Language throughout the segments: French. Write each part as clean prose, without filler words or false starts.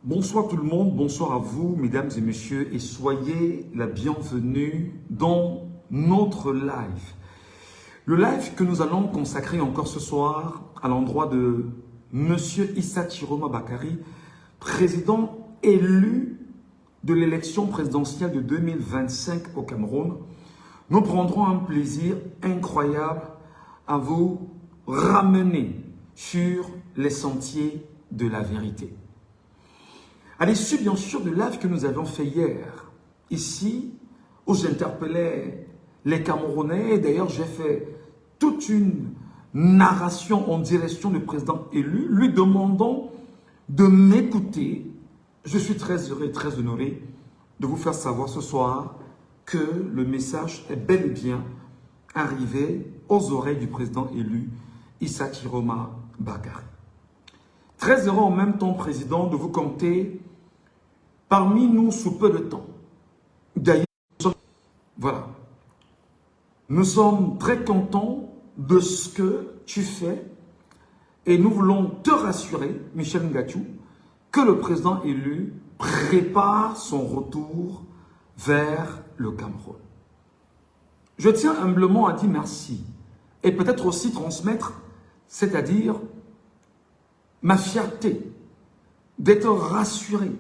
Bonsoir tout le monde, bonsoir à vous mesdames et messieurs et soyez la bienvenue dans notre live. Le live que nous allons consacrer encore ce soir à l'endroit de Monsieur Issa Chiroma Bakary, président élu de l'élection présidentielle de 2025 au Cameroun. Nous prendrons un plaisir incroyable à vous ramener sur les sentiers de la vérité. À l'issue, bien sûr, de live que nous avions fait hier, ici, où j'interpellais les Camerounais, et d'ailleurs j'ai fait toute une narration en direction du président élu, lui demandant de m'écouter. Je suis très heureux et très honoré de vous faire savoir ce soir que le message est bel et bien arrivé aux oreilles du président élu, Issa Chiroma Bakary. Très heureux en même temps, président, de vous compter parmi nous sous peu de temps. D'ailleurs, voilà. Nous sommes très contents de ce que tu fais et nous voulons te rassurer, Michel Ngatou, que le président élu prépare son retour vers le Cameroun. Je tiens humblement à dire merci et peut-être aussi transmettre, c'est-à-dire ma fierté d'être rassuré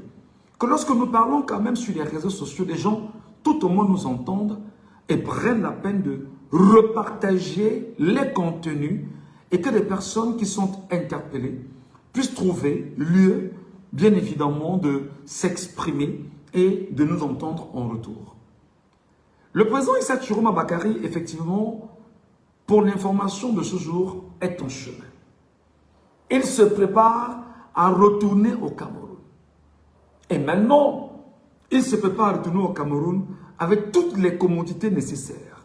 que lorsque nous parlons quand même sur les réseaux sociaux, les gens tout au moins nous entendent et prennent la peine de repartager les contenus et que les personnes qui sont interpellées puissent trouver lieu, bien évidemment, de s'exprimer et de nous entendre en retour. Le président Issa Chiroma Bakary, effectivement, pour l'information de ce jour, est en chemin. Il se prépare à retourner au Cameroun. Et maintenant, il se prépare à retourner au Cameroun avec toutes les commodités nécessaires.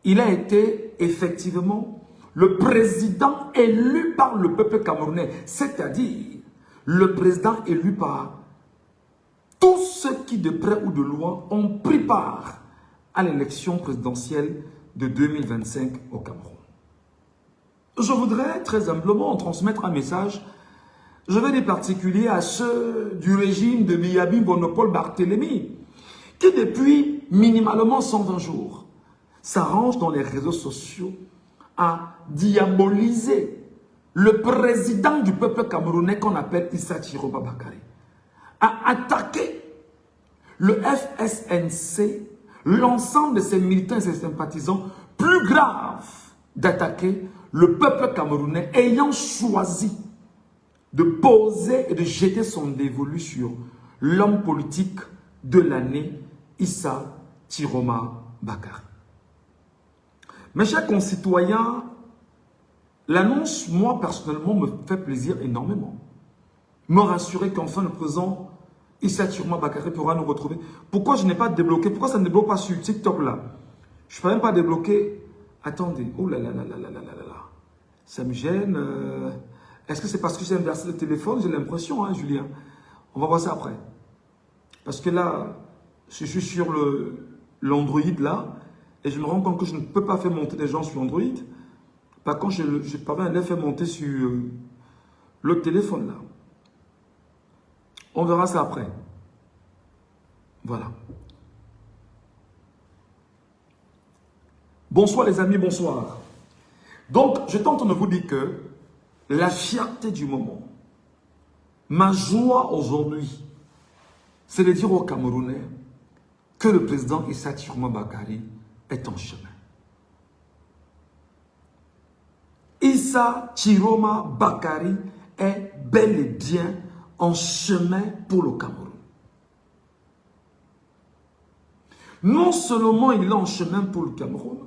Il a été effectivement le président élu par le peuple camerounais, c'est-à-dire le président élu par tous ceux qui, de près ou de loin, ont pris part à l'élection présidentielle de 2025 au Cameroun. Je voudrais très humblement transmettre un message. Je vais des particuliers à ceux du régime de Biyabi Bonopole Barthélemy, qui depuis minimalement 120 jours s'arrange dans les réseaux sociaux à diaboliser le président du peuple camerounais qu'on appelle Issa Chiroma Bakary, à attaquer le FSNC, l'ensemble de ses militants et ses sympathisants, plus grave d'attaquer le peuple camerounais ayant choisi de poser et de jeter son dévolu sur l'homme politique de l'année, Issa Chiroma Bakary. Mes chers concitoyens, l'annonce, moi personnellement, me fait plaisir énormément. Me rassurer qu'enfin le président Issa Chiroma Bakary pourra nous retrouver. Pourquoi je n'ai pas débloqué? Pourquoi ça ne débloque pas sur TikTok là? Je ne peux même pas débloquer. Attendez, oh là là là là là là là là. Ça me gêne. Est-ce que c'est parce que j'ai inversé le téléphone? J'ai l'impression, hein, Julien. On va voir ça après. Parce que là, je suis sur l'Android là, et je me rends compte que je ne peux pas faire monter des gens sur l'Android. Par contre, je parviens à les faire monter sur le téléphone là. On verra ça après. Voilà. Bonsoir les amis, bonsoir. Donc, je tente de vous dire que la fierté du moment, ma joie aujourd'hui, c'est de dire aux Camerounais que le président Issa Chiroma Bakary est en chemin. Issa Chiroma Bakary est bel et bien en chemin pour le Cameroun. Non seulement il est en chemin pour le Cameroun,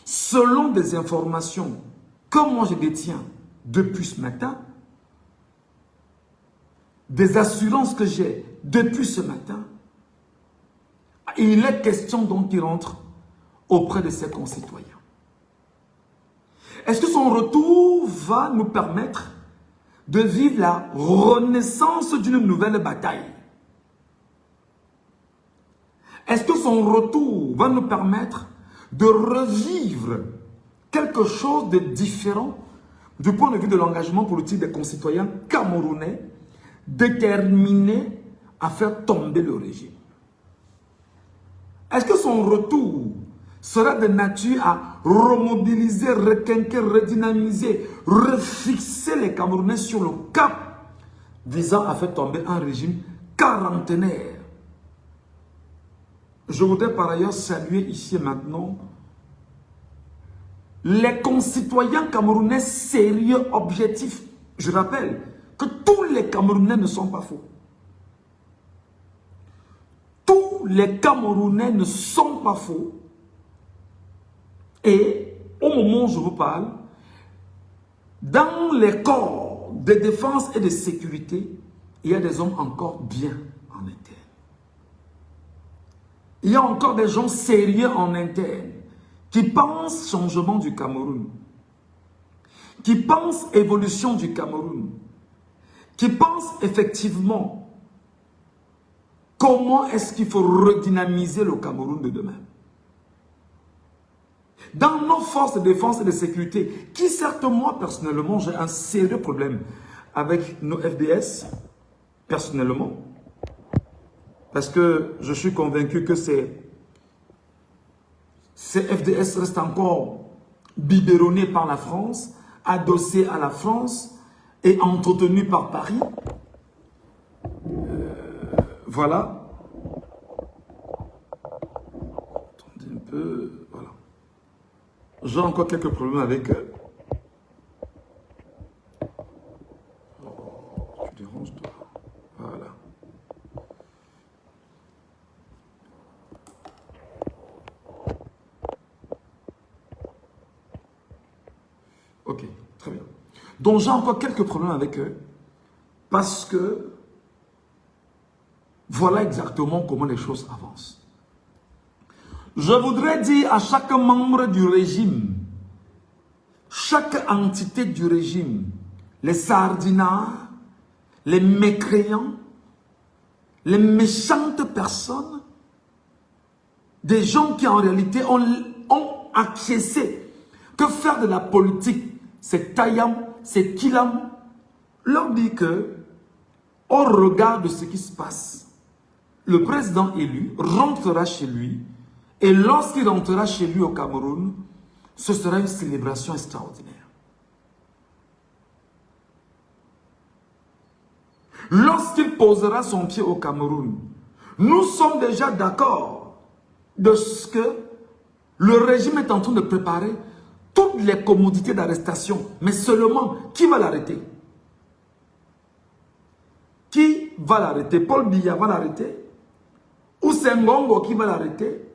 selon des informations que moi je détiens depuis ce matin, des assurances que j'ai depuis ce matin, il est question donc qu'il rentre auprès de ses concitoyens. Est-ce que son retour va nous permettre de vivre la renaissance d'une nouvelle bataille? Est-ce que son retour va nous permettre de revivre quelque chose de différent du point de vue de l'engagement politique des concitoyens camerounais déterminé à faire tomber le régime. Est-ce que son retour sera de nature à remobiliser, requinquer, redynamiser, refixer les Camerounais sur le cap visant à faire tomber un régime quarantenaire? Je voudrais par ailleurs saluer ici et maintenant les concitoyens camerounais sérieux, objectifs. Je rappelle que tous les Camerounais ne sont pas faux. Tous les Camerounais ne sont pas faux. Et au moment où je vous parle, dans les corps de défense et de sécurité, il y a des hommes encore bien en interne. Il y a encore des gens sérieux en interne qui pensent changement du Cameroun, qui pensent évolution du Cameroun, qui pensent effectivement comment est-ce qu'il faut redynamiser le Cameroun de demain. Dans nos forces de défense et de sécurité, qui certes moi personnellement j'ai un sérieux problème avec nos FDS, personnellement, parce que je suis convaincu que ces FDS restent encore biberonnés par la France, adossés à la France et entretenus par Paris. Voilà. Attendez un peu. Voilà. J'ai encore quelques problèmes avec eux. Oh, tu déranges toi. Voilà. Ok, très bien. Donc j'ai encore quelques problèmes avec eux parce que voilà exactement comment les choses avancent. Je voudrais dire à chaque membre du régime, chaque entité du régime, les sardinards, les mécréants, les méchantes personnes, des gens qui en réalité ont acquiescé que faire de la politique, c'est taillam, c'est killam, leur dit que, au regard de ce qui se passe, le président élu rentrera chez lui et lorsqu'il rentrera chez lui au Cameroun, ce sera une célébration extraordinaire. Lorsqu'il posera son pied au Cameroun, nous sommes déjà d'accord de ce que le régime est en train de préparer toutes les commodités d'arrestation. Mais seulement, qui va l'arrêter? Qui va l'arrêter? Paul Biya va l'arrêter? Ou c'est Ngongo qui va l'arrêter?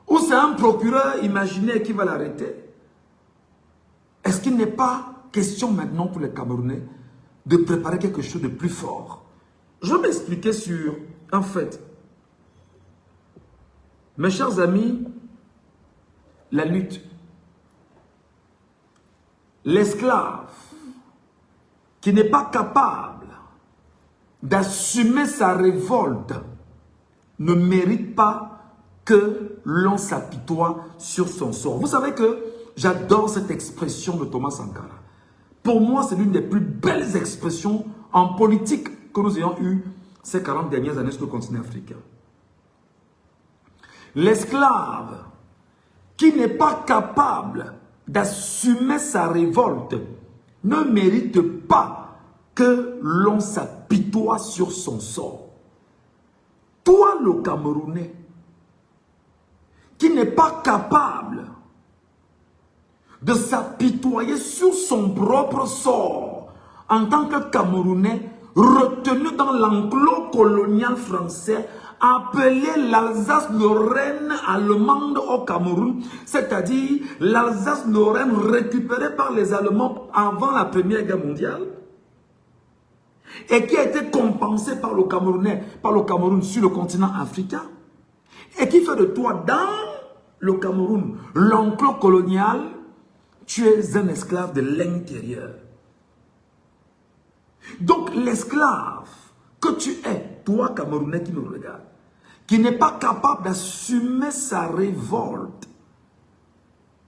Ou c'est un procureur imaginaire qui va l'arrêter? Est-ce qu'il n'est pas question maintenant pour les Camerounais de préparer quelque chose de plus fort? Je vais m'expliquer sur, en fait, mes chers amis, la lutte. L'esclave qui n'est pas capable d'assumer sa révolte ne mérite pas que l'on s'apitoie sur son sort. Vous savez que j'adore cette expression de Thomas Sankara. Pour moi, c'est l'une des plus belles expressions en politique que nous ayons eues ces 40 dernières années sur le continent africain. L'esclave qui n'est pas capable d'assumer sa révolte ne mérite pas que l'on s'apitoie sur son sort. Toi, le Camerounais, qui n'est pas capable de s'apitoyer sur son propre sort en tant que Camerounais retenu dans l'enclos colonial français, appelé l'Alsace-Lorraine allemande au Cameroun, c'est-à-dire l'Alsace-Lorraine récupérée par les Allemands avant la Première Guerre mondiale et qui a été compensée par le Cameroun sur le continent africain et qui fait de toi dans le Cameroun l'enclos colonial, tu es un esclave de l'intérieur. Donc l'esclave que tu es, toi Camerounais qui me regarde, qui n'est pas capable d'assumer sa révolte,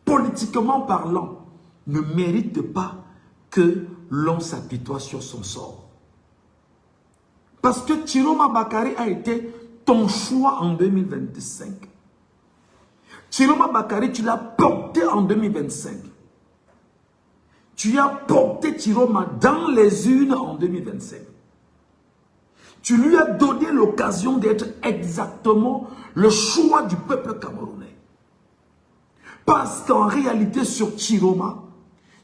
politiquement parlant, ne mérite pas que l'on s'apitoie sur son sort. Parce que Chiroma Bakary a été ton choix en 2025. Chiroma Bakary, tu l'as porté en 2025. Tu as porté Chiroma dans les urnes en 2025. Tu lui as donné l'occasion d'être exactement le choix du peuple camerounais. Parce qu'en réalité, sur Chiroma,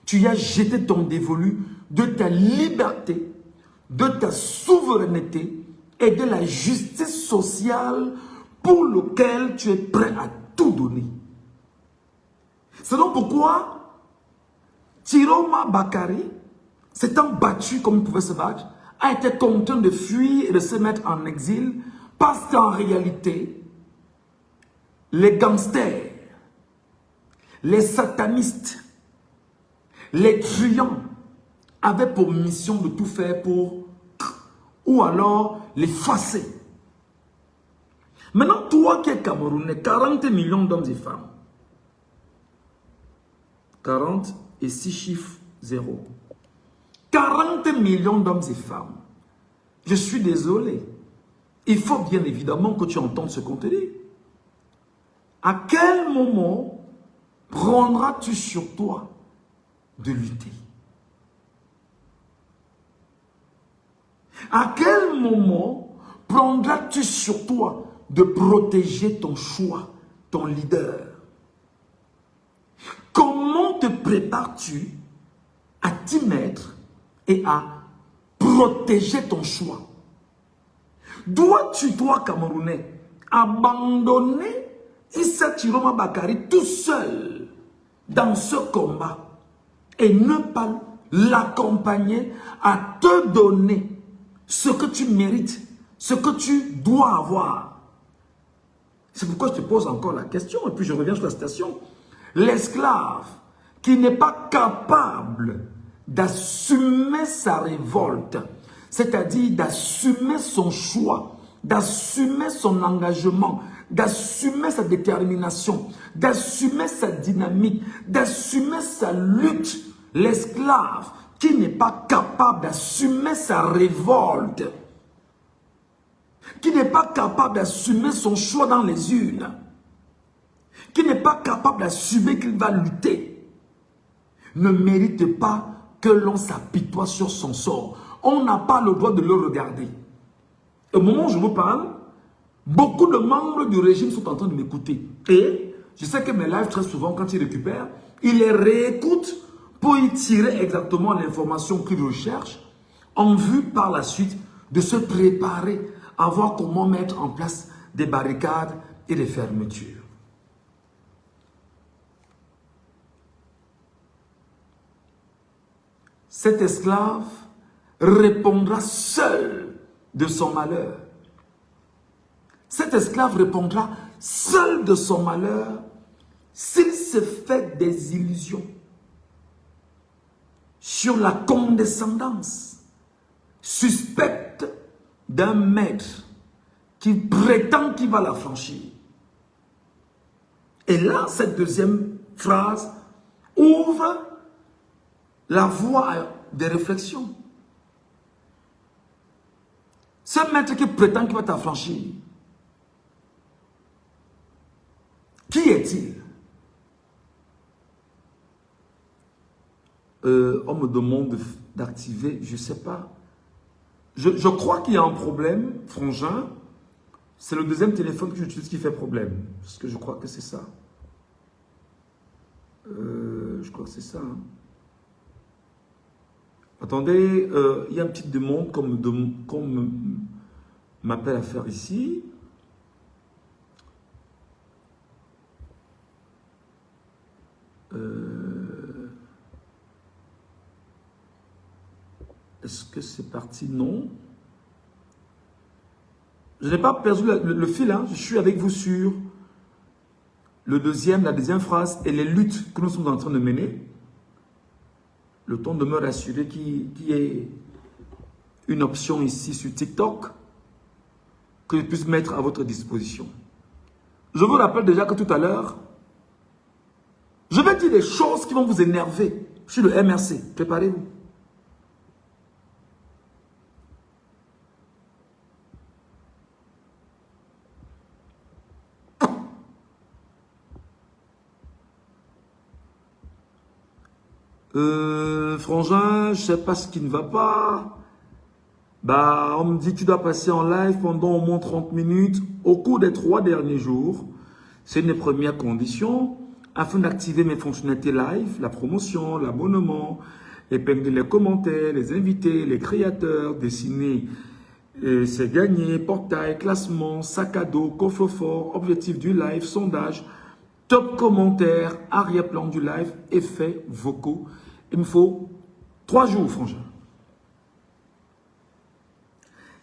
tu as jeté ton dévolu de ta liberté, de ta souveraineté et de la justice sociale pour lequel tu es prêt à tout donner. C'est donc pourquoi Chiroma Bakary, s'étant battu comme il pouvait se battre, a été contraint de fuir et de se mettre en exil parce qu'en réalité, les gangsters, les satanistes, les truands avaient pour mission de tout faire pour, ou alors les fasser. Maintenant, toi qui es Camerounais, 40 millions d'hommes et femmes, 40 et 6 chiffres 0. 40 millions d'hommes et femmes. Je suis désolé. Il faut bien évidemment que tu entendes ce contenu. À quel moment prendras-tu sur toi de lutter? À quel moment prendras-tu sur toi de protéger ton choix, ton leader? Comment te prépares-tu à t'y mettre et à protéger ton choix? Dois-tu, toi, Camerounais, abandonner Issa Chiroma Bakary tout seul dans ce combat et ne pas l'accompagner à te donner ce que tu mérites, ce que tu dois avoir? C'est pourquoi je te pose encore la question et puis je reviens sur la citation. L'esclave qui n'est pas capable d'assumer sa révolte, c'est-à-dire d'assumer son choix, d'assumer son engagement, d'assumer sa détermination, d'assumer sa dynamique, d'assumer sa lutte. L'esclave qui n'est pas capable d'assumer sa révolte, qui n'est pas capable d'assumer son choix dans les urnes, qui n'est pas capable d'assumer qu'il va lutter, ne mérite pas que l'on s'apitoie sur son sort. On n'a pas le droit de le regarder. Au moment où je vous parle, beaucoup de membres du régime sont en train de m'écouter. Et je sais que mes lives, très souvent, quand ils récupèrent, ils les réécoutent pour y tirer exactement l'information qu'ils recherchent, en vue par la suite de se préparer à voir comment mettre en place des barricades et des fermetures. Cet esclave répondra seul de son malheur. Cet esclave répondra seul de son malheur s'il se fait des illusions sur la condescendance suspecte d'un maître qui prétend qu'il va la franchir. Et là, cette deuxième phrase ouvre la voie à des réflexions. Ce maître qui prétend qu'il va t'affranchir, qui est-il? On me demande d'activer, je ne sais pas. Je crois qu'il y a un problème, Frangin. C'est le deuxième téléphone que j'utilise qui fait problème. Parce que je crois que c'est ça. Je crois que c'est ça. Hein. Attendez, il y a une petite demande qu'on m'appelle à faire ici. Est-ce que c'est parti? Non. Je n'ai pas perdu le fil, hein. Je suis avec vous sur la deuxième phrase et les luttes que nous sommes en train de mener. Le temps de me rassurer qu'il y ait une option ici sur TikTok que je puisse mettre à votre disposition. Je vous rappelle déjà que tout à l'heure, je vais dire des choses qui vont vous énerver sur le MRC. Préparez-vous. Frangin, je sais pas ce qui ne va pas. Bah, on me dit tu dois passer en live pendant au moins 30 minutes au cours des 3 derniers jours. C'est une des premières conditions afin d'activer mes fonctionnalités live, la promotion, l'abonnement, épingler les commentaires, les invités, les créateurs, dessiner, c'est gagné, portail, classement, sac à dos, coffre-fort, objectif du live, sondage, top commentaire, arrière-plan du live, effets vocaux. Il me faut 3 jours, frangin.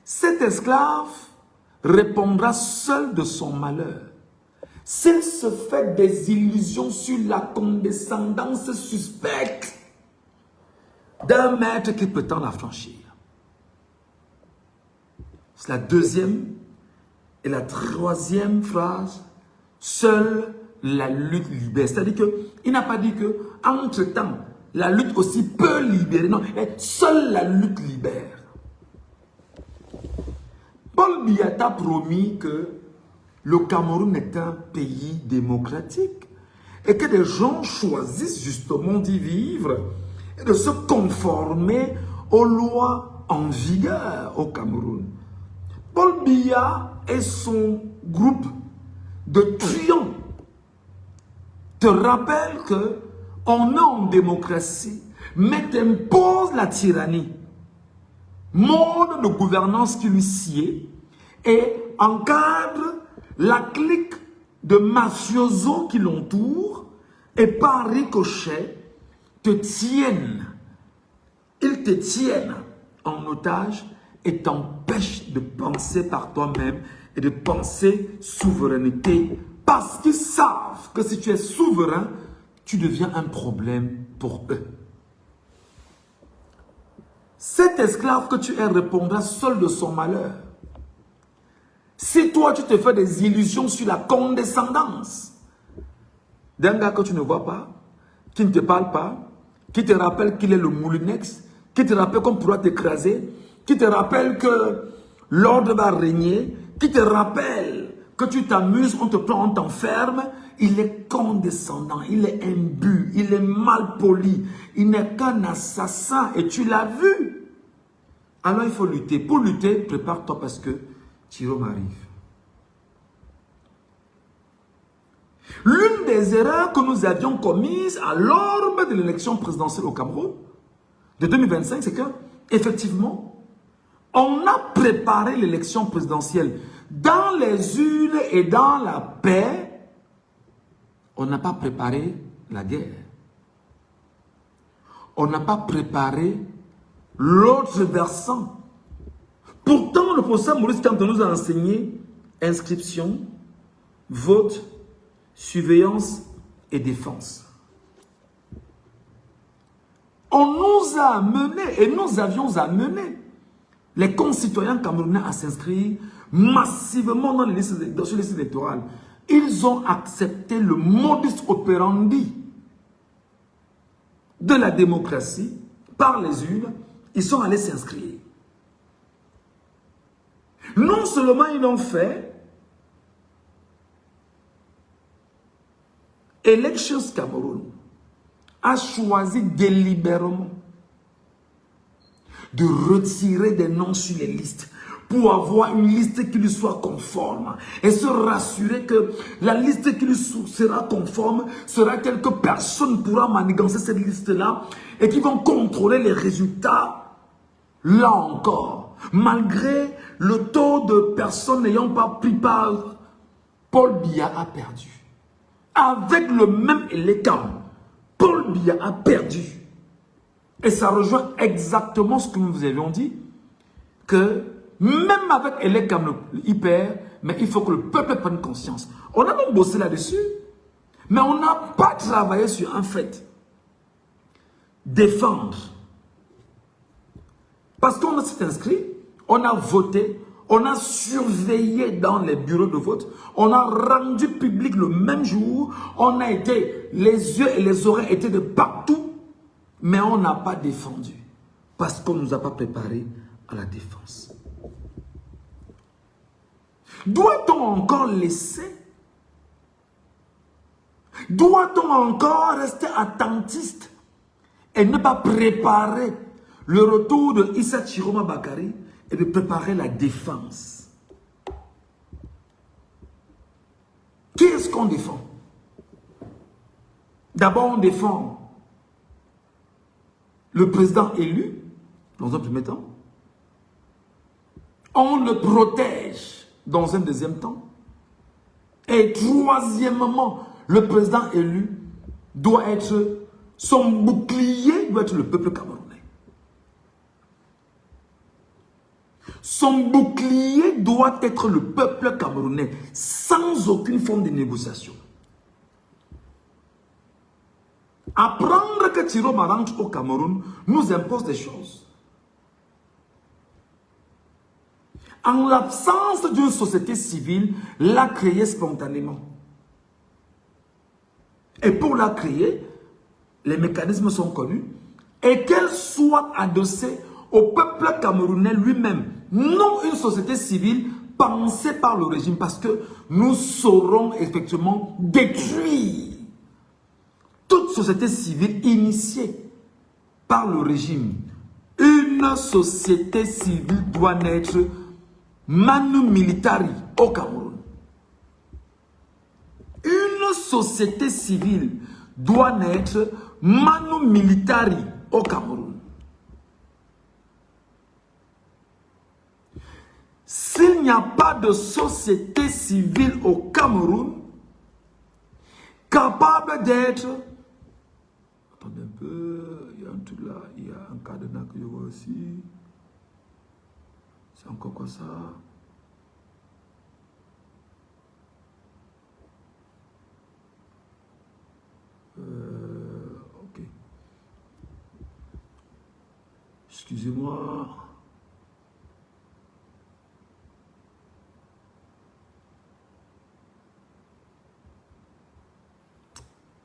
Cet esclave répondra seul de son malheur. S'il se fait des illusions sur la condescendance suspecte d'un maître qui peut en affranchir. C'est la deuxième et la troisième phrase. Seule la lutte libère. C'est-à-dire qu'il n'a pas dit que, entre-temps, la lutte aussi peut libérer. Non, seule la lutte libère. Paul Biya a promis que le Cameroun est un pays démocratique et que des gens choisissent justement d'y vivre et de se conformer aux lois en vigueur au Cameroun. Paul Biya et son groupe de truands te rappellent qu'on est en démocratie, mais t'impose la tyrannie. Mode de gouvernance qui lui sied et encadre la clique de mafiosos qui l'entourent et par ricochet te tiennent. Ils te tiennent en otage et t'empêchent de penser par toi-même et de penser souveraineté parce qu'ils savent que si tu es souverain, tu deviens un problème pour eux. Cet esclave que tu es répondra seul de son malheur. Si toi, tu te fais des illusions sur la condescendance d'un gars que tu ne vois pas, qui ne te parle pas, qui te rappelle qu'il est le moulinex, qui te rappelle qu'on pourra t'écraser, qui te rappelle que l'ordre va régner, qui te rappelle que tu t'amuses, on te prend, on t'enferme, il est condescendant, il est imbu, il est mal poli, il n'est qu'un assassin et tu l'as vu. Alors il faut lutter. Pour lutter, prépare-toi parce que Thierry m'arrive. L'une des erreurs que nous avions commises à l'aube de l'élection présidentielle au Cameroun de 2025, c'est que, effectivement, on a préparé l'élection présidentielle dans les urnes et dans la paix. On n'a pas préparé la guerre. On n'a pas préparé l'autre versant. Pourtant, le professeur Maurice Kamto nous a enseigné inscription, vote, surveillance et défense. On nous a amené, et nous avions amené les concitoyens camerounais à s'inscrire massivement dans les listes, sur les listes électorales. Ils ont accepté le modus operandi de la démocratie par les urnes. Ils sont allés s'inscrire. Non seulement ils l'ont fait, Elections Cameroun a choisi délibérément de retirer des noms sur les listes pour avoir une liste qui lui soit conforme et se rassurer que la liste qui lui sera conforme sera telle que personne ne pourra manigancer cette liste-là et qui vont contrôler les résultats. Là encore, malgré le taux de personnes n'ayant pas pris part, Paul Biya a perdu. Avec le même élecam, Paul Biya a perdu. Et ça rejoint exactement ce que nous vous avions dit, que même avec Elekam il perd, mais il faut que le peuple prenne conscience. On a donc bossé là-dessus, mais on n'a pas travaillé sur un fait. Défendre. Parce qu'on s'est inscrit, on a voté, on a surveillé dans les bureaux de vote, on a rendu public le même jour, on a été, les yeux et les oreilles étaient de partout, mais on n'a pas défendu. Parce qu'on ne nous a pas préparé à la défense. Doit-on encore laisser? Doit-on encore rester attentiste et ne pas préparer le retour de Issa Chiroma Bakary et de préparer la défense. Qui est-ce qu'on défend? D'abord, on défend le président élu, dans un premier temps. On le protège dans un deuxième temps. Et troisièmement, le président élu doit être, son bouclier doit être le peuple camerounais. Son bouclier doit être le peuple camerounais, sans aucune forme de négociation. Apprendre que Chiroma rentre au Cameroun nous impose des choses. En l'absence d'une société civile, l'a créée spontanément. Et pour la créer, les mécanismes sont connus, et qu'elle soit adossée au peuple camerounais lui-même, non une société civile pensée par le régime, parce que nous saurons effectivement détruire toute société civile initiée par le régime. Une société civile doit naître manu militari au Cameroun. Une société civile doit naître manu militari au Cameroun. S'il n'y a pas de société civile au Cameroun capable d'être... Attendez un peu, il y a un truc là, il y a un cadenas que je vois aussi. C'est encore quoi ça? Ok. Excusez-moi.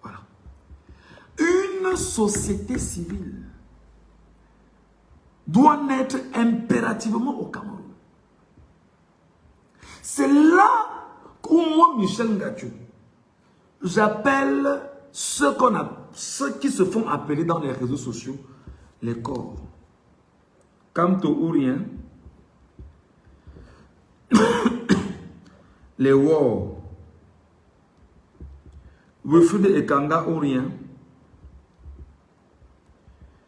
Voilà. Une société civile doit naître impérativement au Cameroun. C'est là où moi, Michel Ngadio, j'appelle ceux qui se font appeler dans les réseaux sociaux les corps. Kamto Ourien, les War, Wilfried Ekanga Ourien,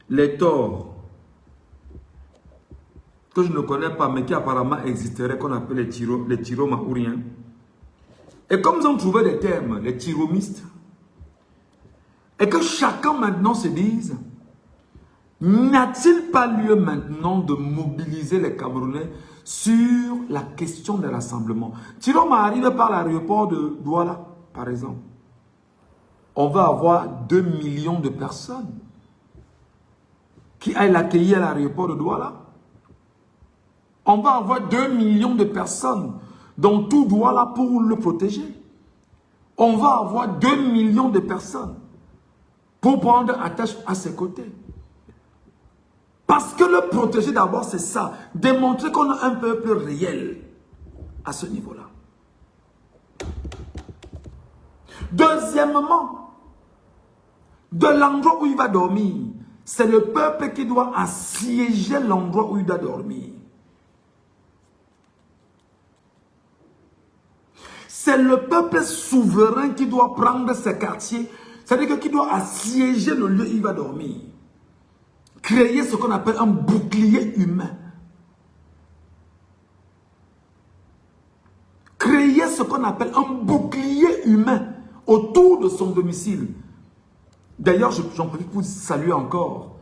les Torts, que je ne connais pas, mais qui apparemment existeraient, qu'on appelle les Tiroma Ouriens. Et comme ils ont trouvé des termes, les Tiromistes, et que chacun maintenant se dise, n'a-t-il pas lieu maintenant de mobiliser les Camerounais sur la question des rassemblements? Tiroma arrive par l'aéroport de Douala, par exemple. On va avoir 2 millions de personnes qui aillent l'accueillir à l'aéroport de Douala. On va avoir 2 millions de personnes dans tout Douala pour le protéger. On va avoir 2 millions de personnes pour prendre attache à ses côtés. Parce que le protéger d'abord, c'est ça. Démontrer qu'on a un peuple réel à ce niveau-là. Deuxièmement, de l'endroit où il va dormir, c'est le peuple qui doit assiéger l'endroit où il doit dormir. C'est le peuple souverain qui doit prendre ses quartiers, c'est-à-dire qui doit assiéger le lieu où il va dormir. Créer ce qu'on appelle un bouclier humain. Créer ce qu'on appelle un bouclier humain autour de son domicile. D'ailleurs, j'en profite pour saluer encore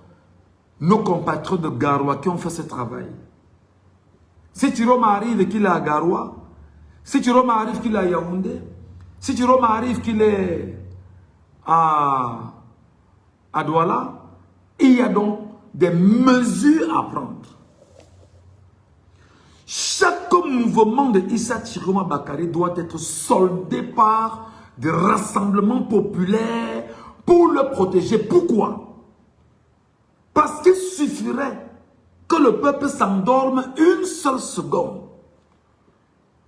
nos compatriotes de Garoua qui ont fait ce travail. Si Tiroma arrive qu'il est à Garoua, si Tiroma arrive qu'il est à Yaoundé, si Tiroma arrive qu'il est à Douala, il y a donc des mesures à prendre. Chaque mouvement de Issa Chiroma Bakary doit être soldé par des rassemblements populaires pour le protéger. Pourquoi? Parce qu'il suffirait que le peuple s'endorme une seule seconde,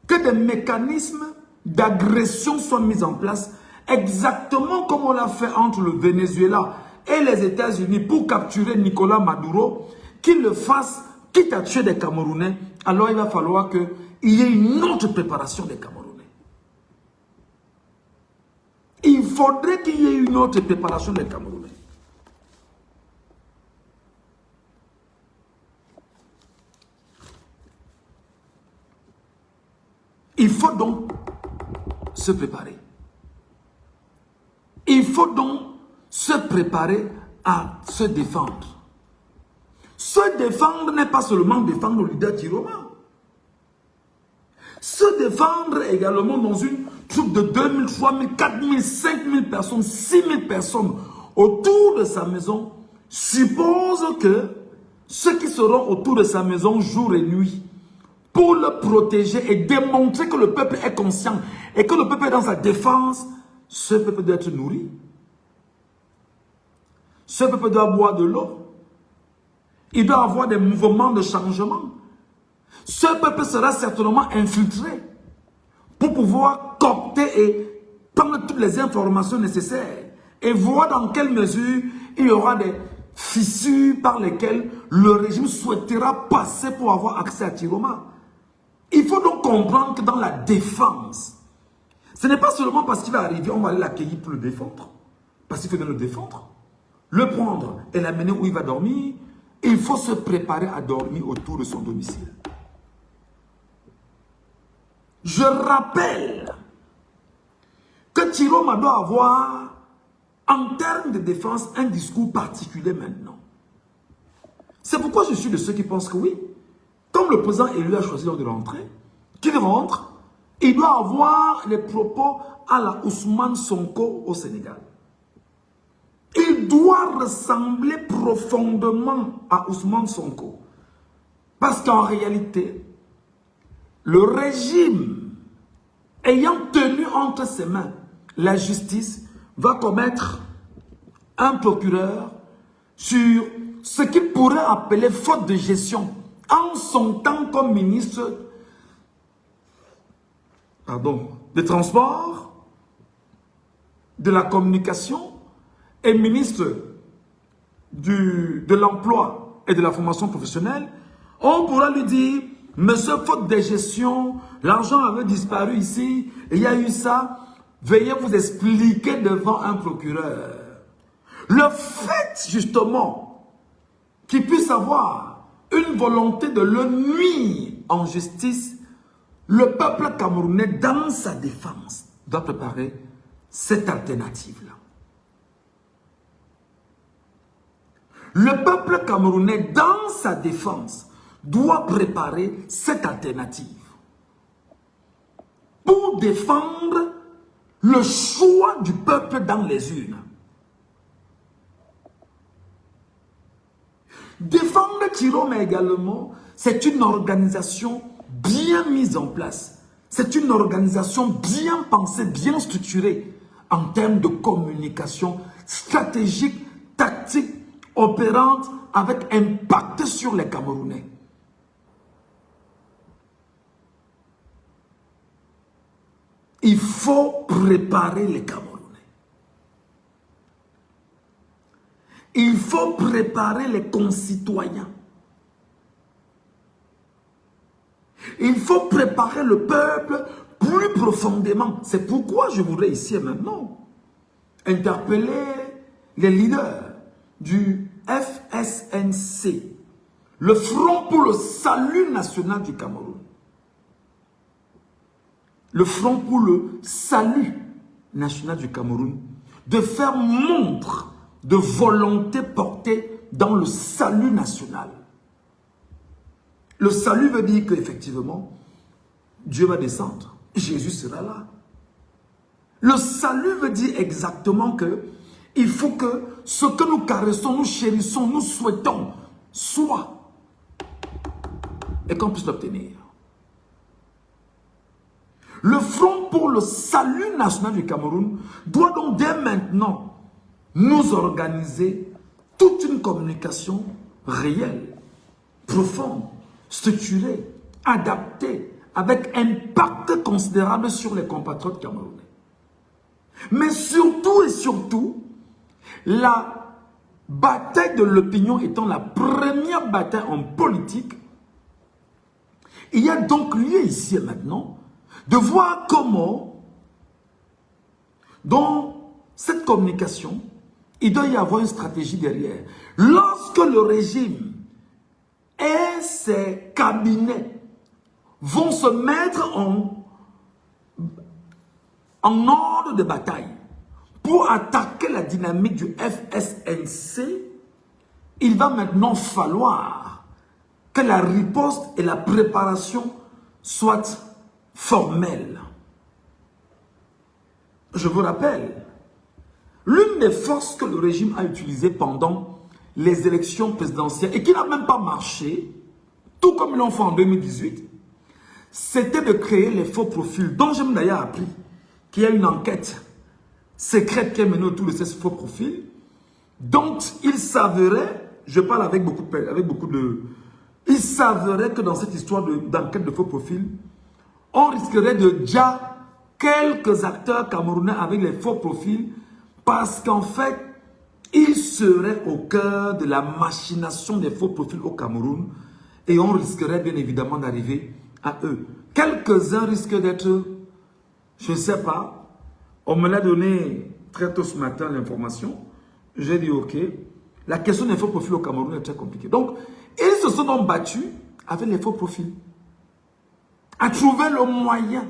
que des mécanismes d'agression soient mis en place, exactement comme on l'a fait entre le Venezuela et les États-Unis pour capturer Nicolas Maduro, qu'ils le fassent, quitte à tuer des Camerounais, alors il va falloir qu'il y ait une autre préparation des Camerounais. Il faudrait qu'il y ait une autre préparation des Camerounais. Il faut donc se préparer. Il faut donc se préparer à se défendre. Se défendre n'est pas seulement défendre le leader Tiroma. Se défendre également dans une troupe de 2000, 3000, 4000, 5000 personnes, 6000 personnes autour de sa maison suppose que ceux qui seront autour de sa maison jour et nuit pour le protéger et démontrer que le peuple est conscient et que le peuple est dans sa défense, ce peuple doit être nourri. Ce peuple doit boire de l'eau. Il doit avoir des mouvements de changement. Ce peuple sera certainement infiltré pour pouvoir coopter et prendre toutes les informations nécessaires et voir dans quelle mesure il y aura des fissures par lesquelles le régime souhaitera passer pour avoir accès à Tiroma. Il faut donc comprendre que dans la défense, ce n'est pas seulement parce qu'il va arriver, on va aller l'accueillir pour le défendre. Parce qu'il faut le défendre, le prendre et l'amener où il va dormir. Il faut se préparer à dormir autour de son domicile. Je rappelle que Tiroma doit avoir, en termes de défense, un discours particulier maintenant. C'est pourquoi je suis de ceux qui pensent que oui, comme le président élu a choisi lors de rentrer, qu'il rentre, il doit avoir des propos à la Ousmane Sonko au Sénégal. Il doit ressembler profondément à Ousmane Sonko. Parce qu'en réalité, le régime ayant tenu entre ses mains la justice va commettre un procureur sur ce qu'il pourrait appeler faute de gestion en son temps comme ministre des Transports, de la Communication et ministre de l'Emploi et de la Formation professionnelle. On pourra lui dire, monsieur, faute de gestion, l'argent avait disparu ici, il y a eu ça, veuillez vous expliquer devant un procureur. Le fait, justement, qu'il puisse avoir une volonté de le nuire en justice, le peuple camerounais, dans sa défense, doit préparer cette alternative-là. Le peuple camerounais, dans sa défense, doit préparer cette alternative pour défendre le choix du peuple dans les urnes. Défendre Tiroma également, c'est une organisation bien mise en place. C'est une organisation bien pensée, bien structurée en termes de communication stratégique, tactique, opérante, avec impact sur les Camerounais. Il faut préparer les Camerounais. Il faut préparer les concitoyens. Il faut préparer le peuple plus profondément. C'est pourquoi je voudrais ici et maintenant interpeller les leaders du FSNC, le Front pour le Salut National du Cameroun. Le Front pour le Salut National du Cameroun, de faire montre de volonté portée dans le salut national. Le salut veut dire qu'effectivement, Dieu va descendre, Jésus sera là. Le salut veut dire exactement que il faut que ce que nous caressons, nous chérissons, nous souhaitons, soit et qu'on puisse l'obtenir. Le Front pour le Salut National du Cameroun doit donc dès maintenant nous organiser toute une communication réelle, profonde, structurée, adaptée, avec impact considérable sur les compatriotes camerounais. Mais surtout et surtout, la bataille de l'opinion étant la première bataille en politique, il y a donc lieu ici et maintenant de voir comment, dans cette communication, il doit y avoir une stratégie derrière. Lorsque le régime et ses cabinets vont se mettre en ordre de bataille pour attaquer la dynamique du FSNC, il va maintenant falloir que la riposte et la préparation soient formelles. Je vous rappelle, l'une des forces que le régime a utilisées pendant les élections présidentielles et qui n'a même pas marché, tout comme ils l'ont fait en 2018, c'était de créer les faux profils, dont j'ai d'ailleurs appris qu'il y a une enquête secrète qui est menée autour de ces faux profils, dont il s'avérait, je parle avec beaucoup de... Il s'avérait que dans cette histoire d'enquête de faux profils, on risquerait de déjà quelques acteurs camerounais avec les faux profils parce qu'en fait, ils seraient au cœur de la machination des faux profils au Cameroun et on risquerait bien évidemment d'arriver à eux. Quelques-uns risquent d'être, je ne sais pas, on me l'a donné très tôt ce matin l'information, j'ai dit ok, la question des faux profils au Cameroun est très compliquée. Donc, ils se sont donc battus avec les faux profils, à trouver le moyen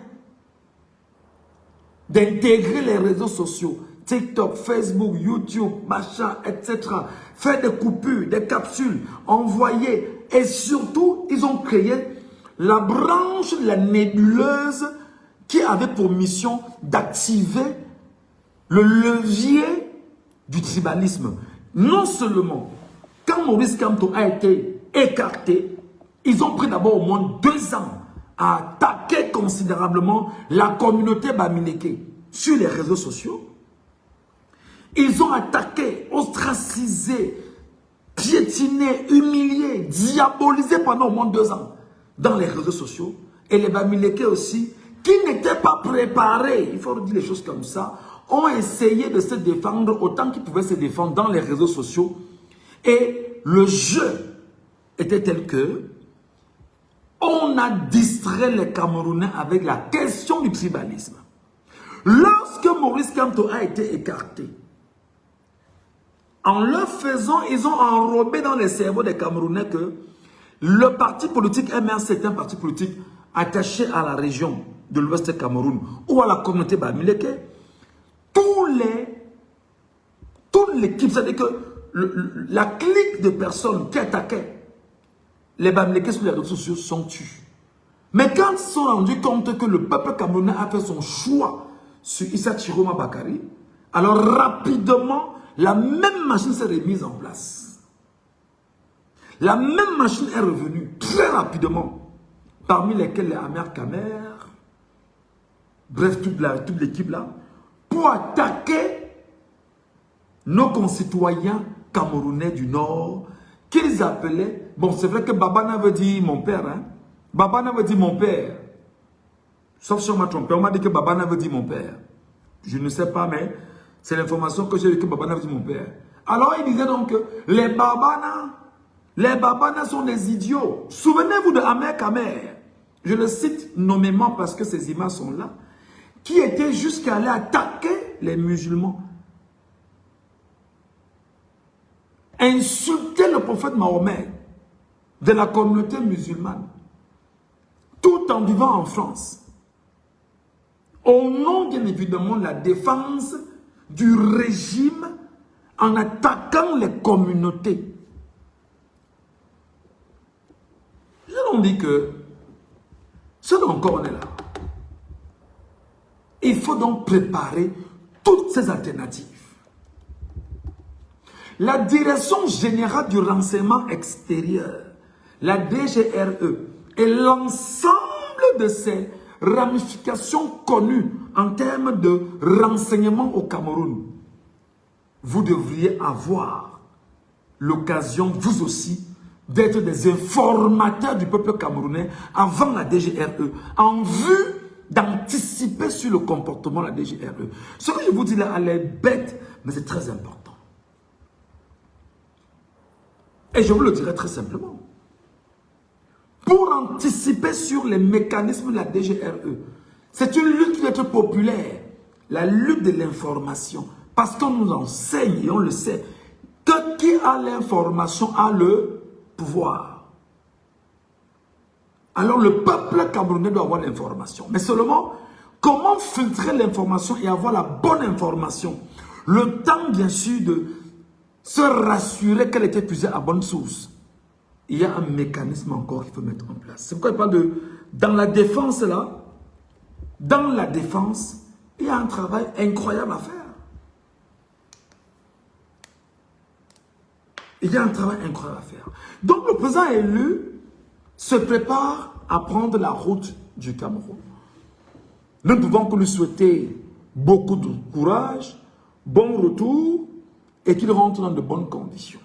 d'intégrer les réseaux sociaux, TikTok, Facebook, YouTube, machin, etc. Faire des coupures, des capsules, envoyer. Et surtout, ils ont créé la branche de la nébuleuse qui avait pour mission d'activer le levier du tribalisme. Non seulement, quand Maurice Kamto a été écarté, ils ont pris d'abord au moins 2 ans à attaquer considérablement la communauté Bamileke sur les réseaux sociaux. Ils ont attaqué, ostracisé, piétiné, humilié, diabolisé pendant au moins 2 ans dans les réseaux sociaux. Et les Bamileke aussi, qui n'étaient pas préparés, il faut dire les choses comme ça, ont essayé de se défendre autant qu'ils pouvaient se défendre dans les réseaux sociaux. Et le jeu était tel que on a distrait les Camerounais avec la question du tribalisme. Lorsque Maurice Kamto a été écarté, en le faisant, ils ont enrobé dans les cerveaux des Camerounais que le parti politique MRC est un parti politique attaché à la région de l'Ouest Cameroun ou à la communauté Bamileke. Toute l'équipe, c'est-à-dire que la clique de personnes qui attaquaient les Bamileke sur les réseaux sociaux sont tués. Mais quand ils se sont rendus compte que le peuple camerounais a fait son choix sur Issa Chiroma Bakari, alors rapidement, la même machine s'est remise en place. La même machine est revenue très rapidement, parmi lesquels les Amer Kamer, bref, toute l'équipe là, pour attaquer nos concitoyens camerounais du Nord, qu'ils appelaient, bon c'est vrai que Babana veut dire mon père, hein? Babana veut dire mon père. Sauf si on m'a trompé, on m'a dit que Babana veut dire mon père. Je ne sais pas, mais c'est l'information que j'ai eue que Babana veut dire mon père. Alors il disait donc que les Babanas sont des idiots. Souvenez-vous de Amer Kamer, je le cite nommément parce que ces images sont là, qui était jusqu'à aller attaquer les musulmans. Insulter le prophète Mahomet de la communauté musulmane, tout en vivant en France. Au nom, bien évidemment, de la défense du régime en attaquant les communautés. Je leur dis que, ce encore on est là. Il faut donc préparer toutes ces alternatives. La Direction générale du renseignement extérieur, la DGRE, et l'ensemble de ces ramifications connues en termes de renseignement au Cameroun, vous devriez avoir l'occasion, vous aussi, d'être des informateurs du peuple camerounais avant la DGRE, en vue d'anticiper sur le comportement de la DGRE. Ce que je vous dis là, elle est bête, mais c'est très important. Et je vous le dirai très simplement. Pour anticiper sur les mécanismes de la DGRE, c'est une lutte qui doit être populaire. La lutte de l'information. Parce qu'on nous enseigne et on le sait. Que qui a l'information a le pouvoir. Alors le peuple camerounais doit avoir l'information. Mais seulement, comment filtrer l'information et avoir la bonne information? Le temps, bien sûr, de se rassurer qu'elle était puisée à bonne source. Il y a un mécanisme encore qu'il faut mettre en place. C'est pourquoi il parle de... Dans la défense, là, dans la défense, il y a un travail incroyable à faire. Il y a un travail incroyable à faire. Donc le président élu se prépare à prendre la route du Cameroun. Nous ne pouvons que lui souhaiter beaucoup de courage, bon retour et qu'il rentre dans de bonnes conditions.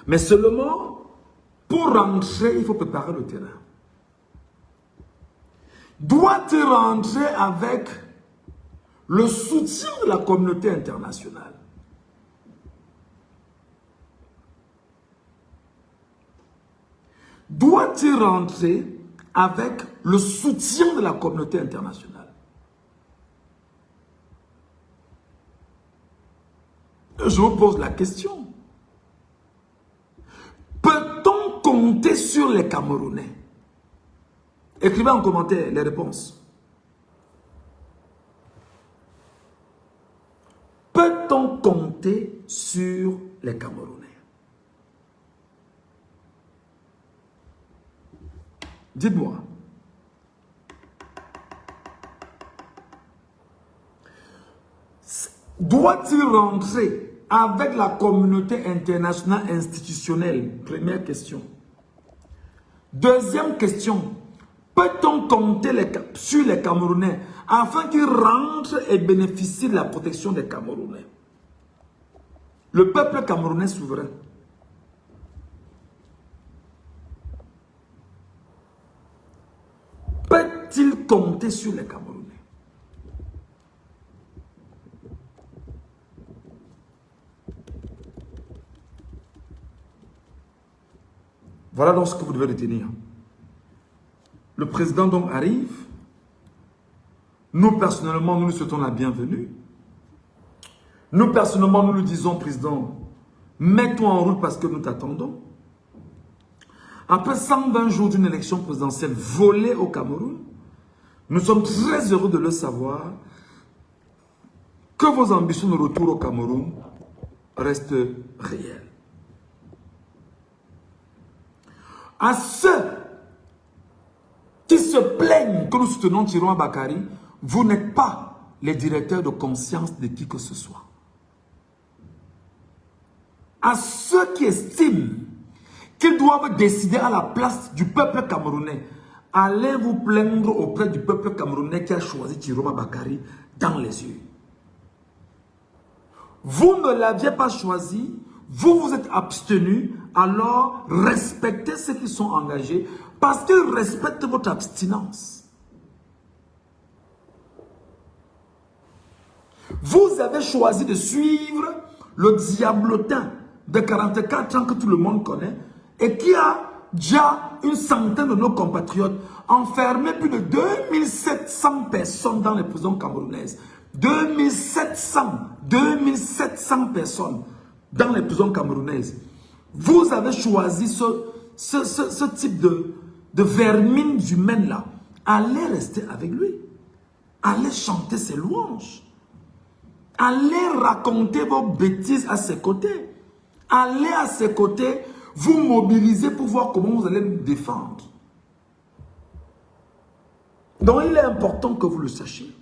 Mais seulement, pour rentrer, il faut préparer le terrain. Doit-il rentrer avec le soutien de la communauté internationale? Doit-il rentrer avec le soutien de la communauté internationale? Je vous pose la question. Peut-on compter sur les Camerounais? Écrivez en commentaire les réponses. Peut-on compter sur les Camerounais? Dites-moi. Doit-il rentrer avec la communauté internationale institutionnelle? Première question. Deuxième question. Peut-on compter sur les Camerounais afin qu'ils rentrent et bénéficient de la protection des Camerounais? Le peuple camerounais souverain. Peut-il compter sur les Camerounais? Voilà donc ce que vous devez retenir. Le président donc arrive. Nous, personnellement, nous lui souhaitons la bienvenue. Nous, personnellement, nous lui disons, président, mets-toi en route parce que nous t'attendons. Après 120 jours d'une élection présidentielle volée au Cameroun, nous sommes très heureux de le savoir que vos ambitions de retour au Cameroun restent réelles. À ceux qui se plaignent que nous soutenons Tiroua Bakary, vous n'êtes pas les directeurs de conscience de qui que ce soit. À ceux qui estiment qu'ils doivent décider à la place du peuple camerounais, allez vous plaindre auprès du peuple camerounais qui a choisi Tiroua Bakary dans les yeux. Vous ne l'aviez pas choisi, vous vous êtes abstenu, alors respectez ceux qui sont engagés parce qu'ils respectent votre abstinence. Vous avez choisi de suivre le diablotin de 44 ans que tout le monde connaît et qui a déjà une centaine de nos compatriotes enfermés, plus de 2700 personnes dans les prisons camerounaises. 2700 personnes dans les prisons camerounaises. Vous avez choisi ce type de vermine humaine là. Allez rester avec lui. Allez chanter ses louanges. Allez raconter vos bêtises à ses côtés. Allez à ses côtés, vous mobiliser pour voir comment vous allez nous défendre. Donc il est important que vous le sachiez.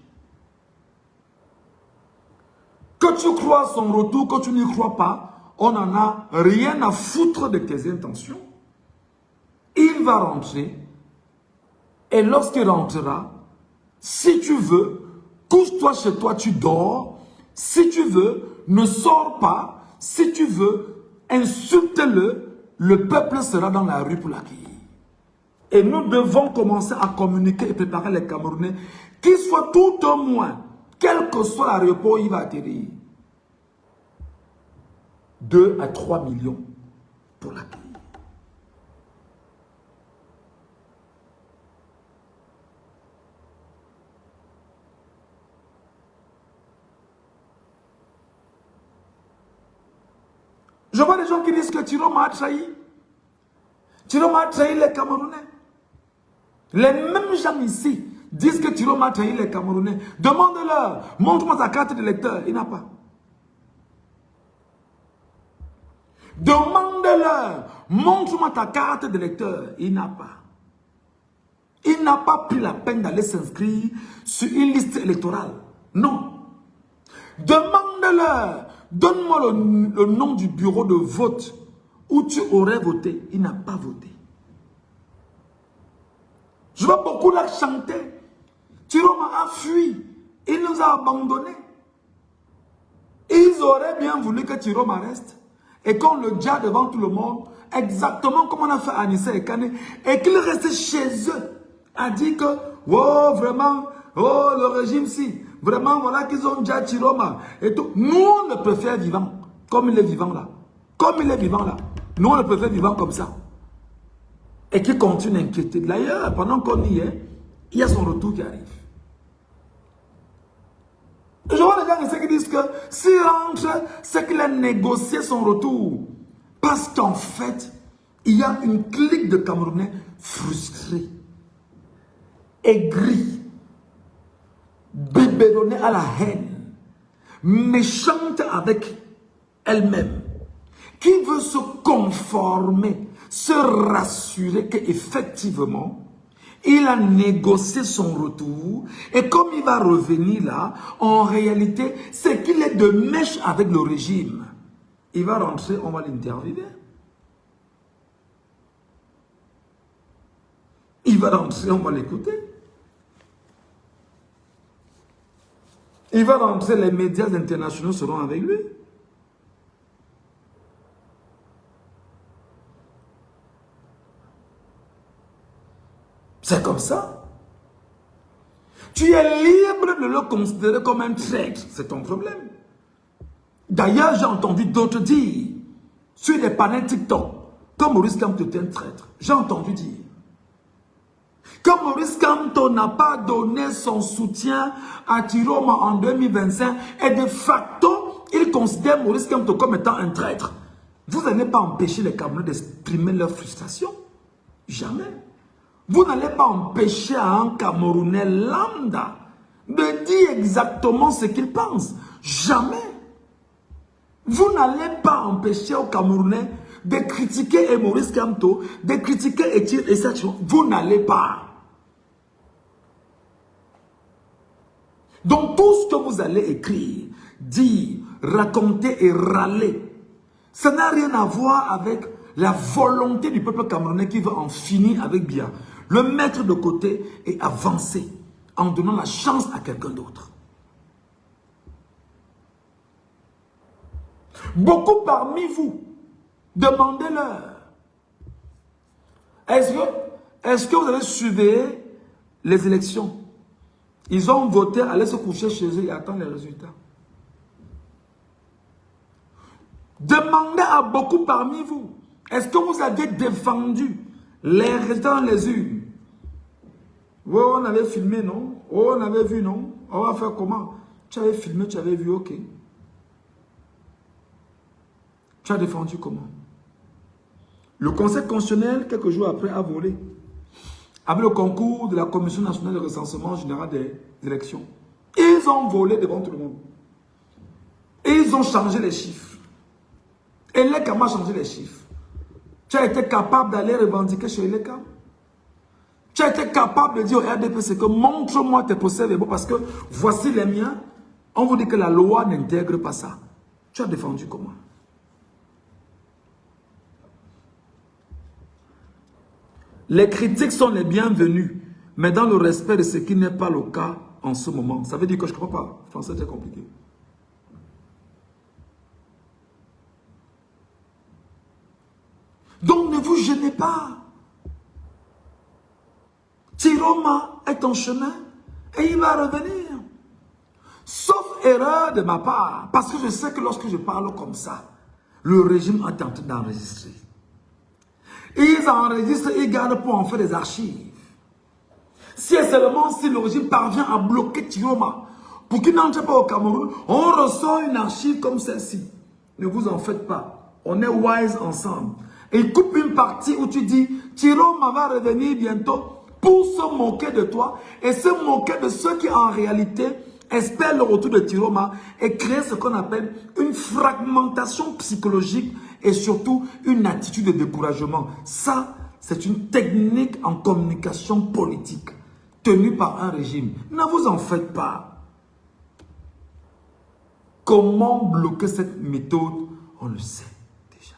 Que tu crois à son retour, que tu n'y crois pas, on n'en a rien à foutre de tes intentions. Il va rentrer. Et lorsqu'il rentrera, si tu veux, couche-toi chez toi, tu dors. Si tu veux, ne sors pas. Si tu veux, insulte-le. Le peuple sera dans la rue pour l'accueillir. Et nous devons commencer à communiquer et préparer les Camerounais, qu'ils soient tout au moins, quel que soit l'aéroport où il va atterrir, 2 à 3 millions pour l'accueillir. Je vois des gens qui disent que Tiroma a trahi. Tiroma a trahi les Camerounais. Les mêmes gens ici disent que Tiroma a trahi les Camerounais. Demande-leur, montre-moi ta carte de lecteur. Il n'a pas. Demande-leur, montre-moi ta carte de lecteur. Il n'a pas. Il n'a pas pris la peine d'aller s'inscrire sur une liste électorale. Non. Demande-leur, donne-moi le nom du bureau de vote où tu aurais voté. Il n'a pas voté. Je vois beaucoup là chanter. Tiroma a fui. Il nous a abandonnés. Ils auraient bien voulu que Tiroma reste et qu'on le dise devant tout le monde, exactement comme on a fait à Anissa et Kane, et qu'ils restent chez eux à dire que, oh, vraiment, oh, le régime, si, vraiment, voilà qu'ils ont déjà Tiroma et tout. Nous, on le préfère vivant, comme il est vivant là. Comme il est vivant là. Nous, on le préfère vivant comme ça. Et qui continue à inquiéter. D'ailleurs, pendant qu'on y est, il y a son retour qui arrive. Je vois les gens qui disent que s'il rentre, c'est qu'il a négocié son retour. Parce qu'en fait, il y a une clique de Camerounais frustrés, aigris, bébéronnés à la haine, méchante avec elle-même, qui veut se conformer, se rassurer qu'effectivement, il a négocié son retour et comme il va revenir là, en réalité, c'est qu'il est de mèche avec le régime. Il va rentrer, on va l'interviewer. Il va rentrer, on va l'écouter. Il va rentrer, les médias internationaux seront avec lui. C'est comme ça. Tu es libre de le considérer comme un traître. C'est ton problème. D'ailleurs, j'ai entendu d'autres dire, sur les panels TikTok, que Maurice Kamto était un traître. J'ai entendu dire que Maurice Kamto n'a pas donné son soutien à Tiroma en 2025 et de facto, il considère Maurice Kamto comme étant un traître. Vous n'allez pas empêcher les Camerounais d'exprimer leur frustration. Jamais. Vous n'allez pas empêcher à un Camerounais lambda de dire exactement ce qu'il pense. Jamais. Vous n'allez pas empêcher aux Camerounais de critiquer Maurice Kamto, de critiquer Etienne et ça. Vous n'allez pas. Donc tout ce que vous allez écrire, dire, raconter et râler, ça n'a rien à voir avec la volonté du peuple camerounais qui veut en finir avec Biya, le mettre de côté et avancer en donnant la chance à quelqu'un d'autre. Beaucoup parmi vous, demandez-leur, est-ce que vous avez suivi les élections? Ils ont voté, allez se coucher chez eux et attendre les résultats. Demandez à beaucoup parmi vous, est-ce que vous avez défendu les résultats dans les urnes? Oui, on avait filmé, non? Oh, on avait vu, non? On va faire comment? Tu avais filmé, tu avais vu, ok. Tu as défendu comment? Le Conseil constitutionnel, quelques jours après, a volé. Avec le concours de la Commission nationale de recensement général des élections. Ils ont volé devant tout le monde. Et ils ont changé les chiffres. Et l'ECAM a changé les chiffres. Tu as été capable d'aller revendiquer chez l'ECAM. Tu as été capable de dire au RDPC que montre-moi tes procès-verbaux parce que voici les miens. On vous dit que la loi n'intègre pas ça. Tu as défendu comment? Les critiques sont les bienvenues, mais dans le respect de ce qui n'est pas le cas en ce moment. Ça veut dire que je ne comprends pas. Le français, c'est compliqué. Donc, ne vous gênez pas. Tiroma est en chemin et il va revenir. Sauf erreur de ma part, parce que je sais que lorsque je parle comme ça, le régime est en train d'enregistrer. Ils enregistrent, ils gardent pour en faire des archives. Si et seulement si le régime parvient à bloquer Tiroma pour qu'il n'entre pas au Cameroun, on ressort une archive comme celle-ci. Ne vous en faites pas. On est wise ensemble. Et il coupe une partie où tu dis, Tiroma va revenir bientôt pour se moquer de toi et se moquer de ceux qui en réalité espèrent le retour de Tiroma et créer ce qu'on appelle une fragmentation psychologique et surtout une attitude de découragement. Ça, c'est une technique en communication politique tenue par un régime. Ne vous en faites pas. Comment bloquer cette méthode? On le sait déjà.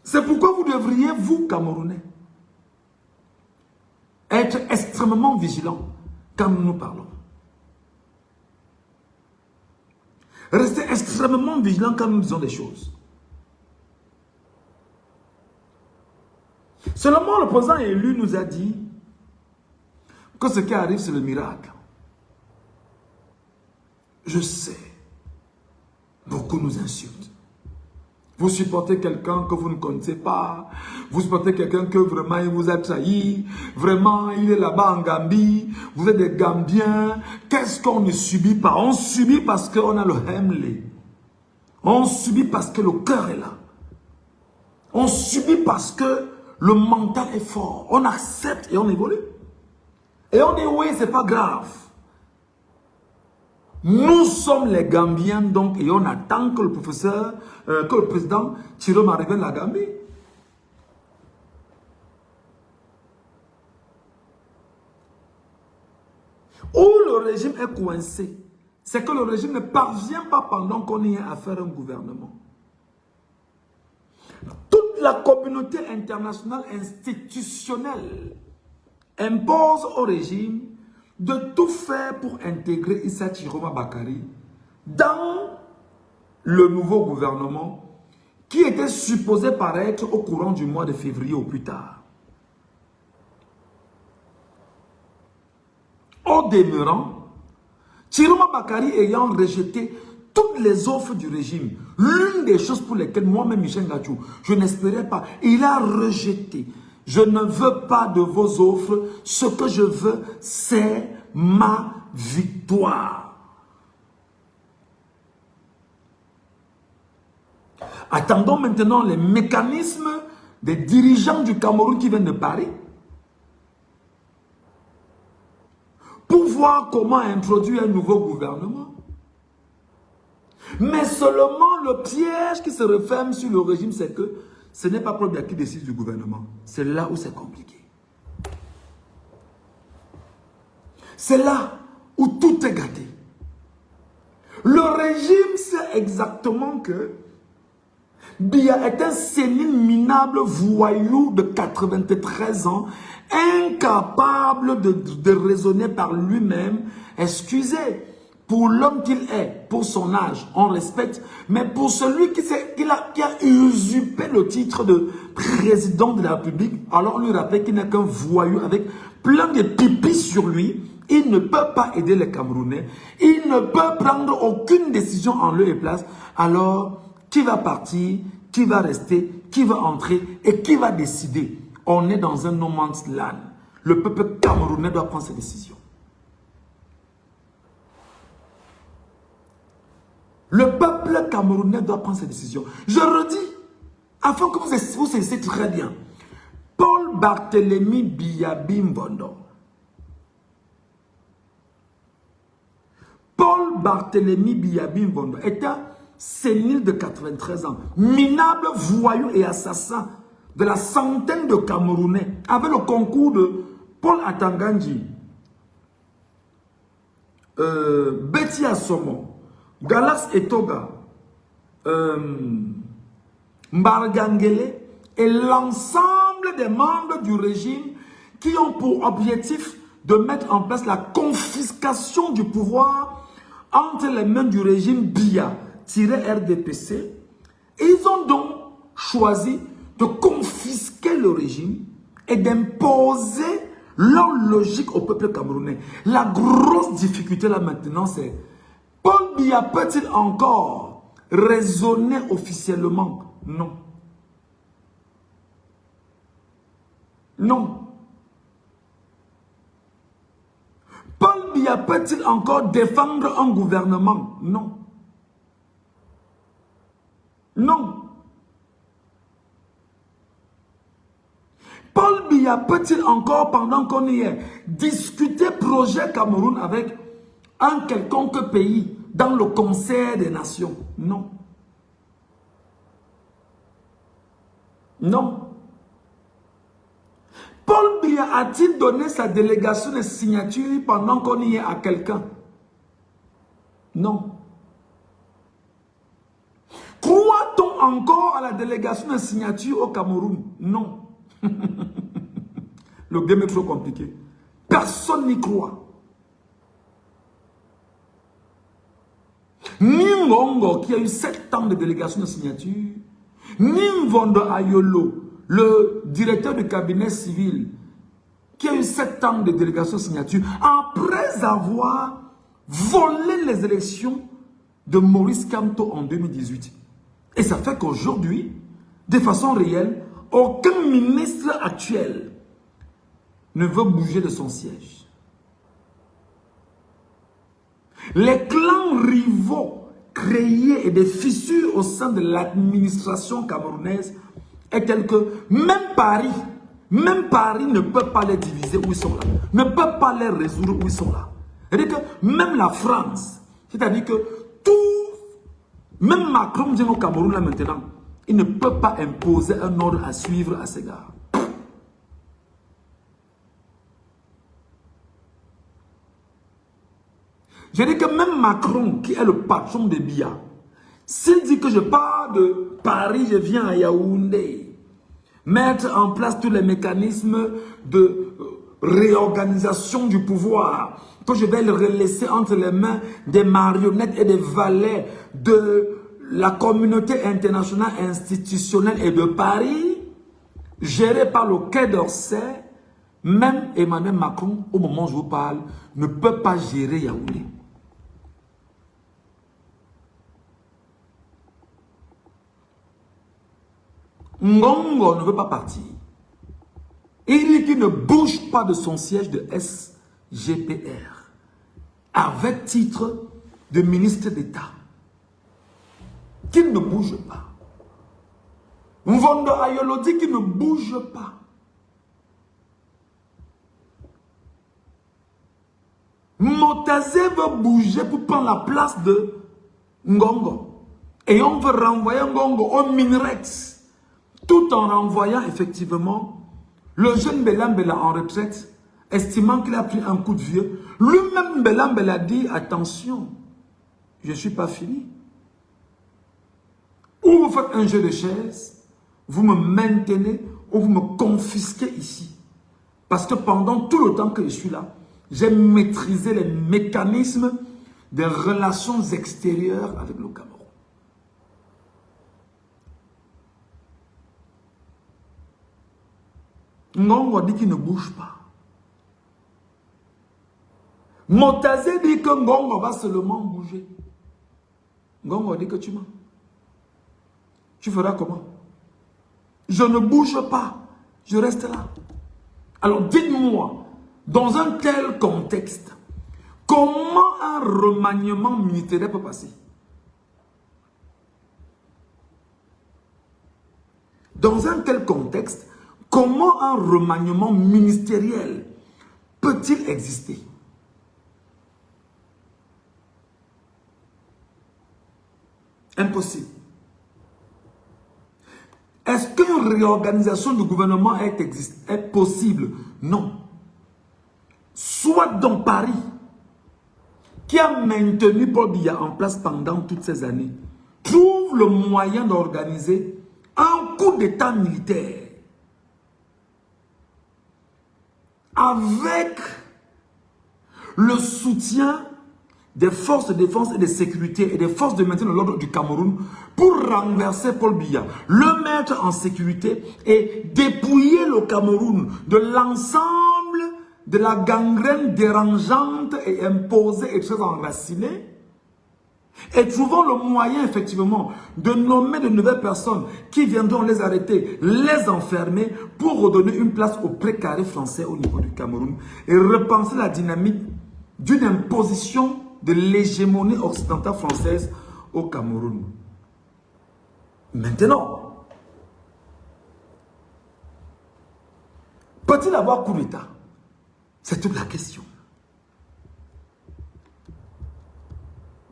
C'est pourquoi vous devriez, vous, Camerounais, être extrêmement vigilants quand nous parlons. Restez extrêmement vigilants quand nous disons des choses. Seulement le président élu nous a dit que ce qui arrive, c'est le miracle. Je sais, beaucoup nous insultent. Vous supportez quelqu'un que vous ne connaissez pas. Vous supportez quelqu'un que vraiment il vous a trahi. Vraiment, il est là-bas en Gambie. Vous êtes des Gambiens. Qu'est-ce qu'on ne subit pas? On subit parce qu'on a le Hemley. On subit parce que le cœur est là. On subit parce que le mental est fort. On accepte et on évolue. Et on dit oui, c'est pas grave. Nous sommes les Gambiens donc et on attend que le professeur, que le président Tiroma revienne à la Gambie. Où le régime est coincé, c'est que le régime ne parvient pas pendant qu'on y est à faire un gouvernement. Toute la communauté internationale institutionnelle impose au régime de tout faire pour intégrer Issa Tiroma Bakari dans le nouveau gouvernement qui était supposé paraître au courant du mois de février au plus tard. Au demeurant, Tiroma Bakari ayant rejeté toutes les offres du régime, l'une des choses pour lesquelles moi-même, Michel Gachou, je n'espérais pas, il a rejeté. Je ne veux pas de vos offres. Ce que je veux, c'est ma victoire. Attendons maintenant les mécanismes des dirigeants du Cameroun qui viennent de Paris pour voir comment introduire un nouveau gouvernement. Mais seulement le piège qui se referme sur le régime, c'est que ce n'est pas Paul qui décide du gouvernement. C'est là où c'est compliqué. C'est là où tout est gâté. Le régime sait exactement que Biya est un sénile minable voyou de 93 ans, incapable de raisonner par lui-même. Excusez, pour l'homme qu'il est, pour son âge, on respecte, mais pour celui qui a usurpé le titre de président de la République, alors on lui rappelle qu'il n'est qu'un voyou avec plein de pipis sur lui. Il ne peut pas aider les Camerounais, il ne peut prendre aucune décision en lieu et place. Alors, qui va partir, qui va rester, qui va entrer et qui va décider? On est dans un no man's land. Le peuple camerounais doit prendre ses décisions. Le peuple camerounais doit prendre ses décisions. Je redis, afin que vous sachiez très bien, Paul Barthélémy Biya Bimbondo. Paul Barthélémy Biya Bimbondo est un sénile de 93 ans, minable, voyou et assassin de la centaine de Camerounais, avec le concours de Paul Atangandji, Betty Assomo, Galax Etoga, Mbargangele et l'ensemble des membres du régime qui ont pour objectif de mettre en place la confiscation du pouvoir entre les mains du régime Biya-RDPC. Ils ont donc choisi de confisquer le régime et d'imposer leur logique au peuple camerounais. La grosse difficulté là maintenant, c'est Paul Biya peut-il encore raisonner officiellement. Non. Non. Paul Biya peut-il encore défendre un gouvernement? Non. Non. Paul Biya peut-il encore, pendant qu'on y est, discuter projet Cameroun avec un quelconque pays dans le Conseil des Nations? Non. Non. Paul Biya a-t-il donné sa délégation de signature pendant qu'on y est à quelqu'un? Non. Croit-on encore à la délégation de signature au Cameroun? Non. Le game est trop compliqué. Personne n'y croit. Ni Ngongo, qui a eu 7 ans de délégation de signature, ni Mvondo Ayolo, le directeur du cabinet civil, qui a eu 7 ans de délégation de signature, après avoir volé les élections de Maurice Kamto en 2018. Et ça fait qu'aujourd'hui, de façon réelle, aucun ministre actuel ne veut bouger de son siège. Les clans rivaux créés et des fissures au sein de l'administration camerounaise est tel que même Paris ne peut pas les diviser où ils sont là, ne peut pas les résoudre où ils sont là. C'est-à-dire que même la France, c'est-à-dire que même Macron vient au Cameroun là maintenant, il ne peut pas imposer un ordre à suivre à ses gars. Je dis que même Macron, qui est le patron de Biya, s'il dit que je pars de Paris, je viens à Yaoundé, mettre en place tous les mécanismes de réorganisation du pouvoir, que je vais le laisser entre les mains des marionnettes et des valets de la communauté internationale institutionnelle et de Paris, géré par le Quai d'Orsay, même Emmanuel Macron, au moment où je vous parle, ne peut pas gérer Yaoundé. Ngongo ne veut pas partir. Il dit qu'il ne bouge pas de son siège de SGPR avec titre de ministre d'État. Qu'il ne bouge pas. Mvondo Ayolo dit qu'il ne bouge pas. Motazé veut bouger pour prendre la place de Ngongo. Et on veut renvoyer Ngongo au Minerex. Tout en renvoyant effectivement le jeune Belambela en retraite, estimant qu'il a pris un coup de vieux. Lui-même, Belambela dit, attention, je ne suis pas fini. Ou vous faites un jeu de chaises, vous me maintenez, ou vous me confisquez ici. Parce que pendant tout le temps que je suis là, j'ai maîtrisé les mécanismes des relations extérieures avec le Cameroun. Ngongo dit qu'il ne bouge pas. Motazé dit que Ngongo va seulement bouger. Ngongo dit que tu mens. Tu feras comment? Je ne bouge pas. Je reste là. Alors dites-moi, dans un tel contexte, comment un remaniement militaire peut passer? Dans un tel contexte, comment un remaniement ministériel peut-il exister? Impossible. Est-ce qu'une réorganisation du gouvernement est possible? Non. Soit dans Paris, qui a maintenu Paul Biya en place pendant toutes ces années, trouve le moyen d'organiser un coup d'État militaire avec le soutien des forces de défense et de sécurité et des forces de maintien de l'ordre du Cameroun pour renverser Paul Biya, le mettre en sécurité et dépouiller le Cameroun de l'ensemble de la gangrène dérangeante et imposée et très enracinée. Et trouvons le moyen, effectivement, de nommer de nouvelles personnes qui viendront les arrêter, les enfermer pour redonner une place aux précarés français au niveau du Cameroun et repenser la dynamique d'une imposition de l'hégémonie occidentale française au Cameroun. Maintenant, peut-il avoir coup d'État? C'est toute la question.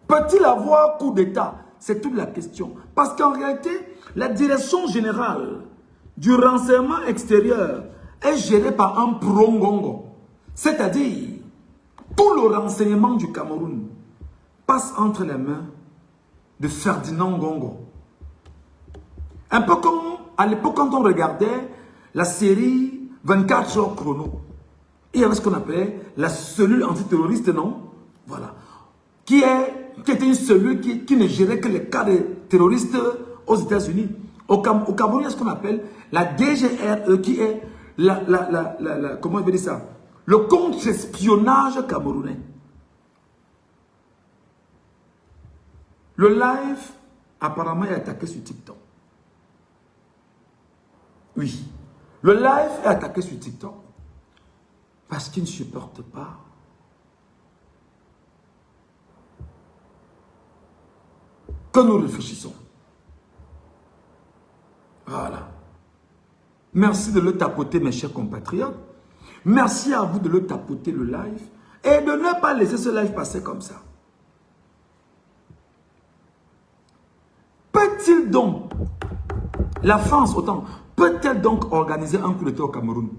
Peut-il avoir coup d'État? C'est toute la question. Parce qu'en réalité, la direction générale du renseignement extérieur est gérée par un pro-Ngongo. C'est-à-dire, tout le renseignement du Cameroun passe entre les mains de Ferdinand Ngongo. Un peu comme à l'époque quand on regardait la série 24 heures chrono. Il y avait ce qu'on appelait la cellule antiterroriste, non? Voilà. Qui était une cellule qui ne gérait que les cas de terroristes aux États-Unis. Au Cameroun, il y a ce qu'on appelle la DGRE, qui est comment je vais dire ça? Le contre-espionnage camerounais. Le live, apparemment, est attaqué sur TikTok. Oui. Le live est attaqué sur TikTok parce qu'il ne supporte pas que nous réfléchissons. Voilà. Merci de le tapoter, mes chers compatriotes. Merci à vous de le tapoter, le live. Et de ne pas laisser ce live passer comme ça. Peut-il donc, la France autant, peut-elle donc organiser un coup d'État au Cameroun?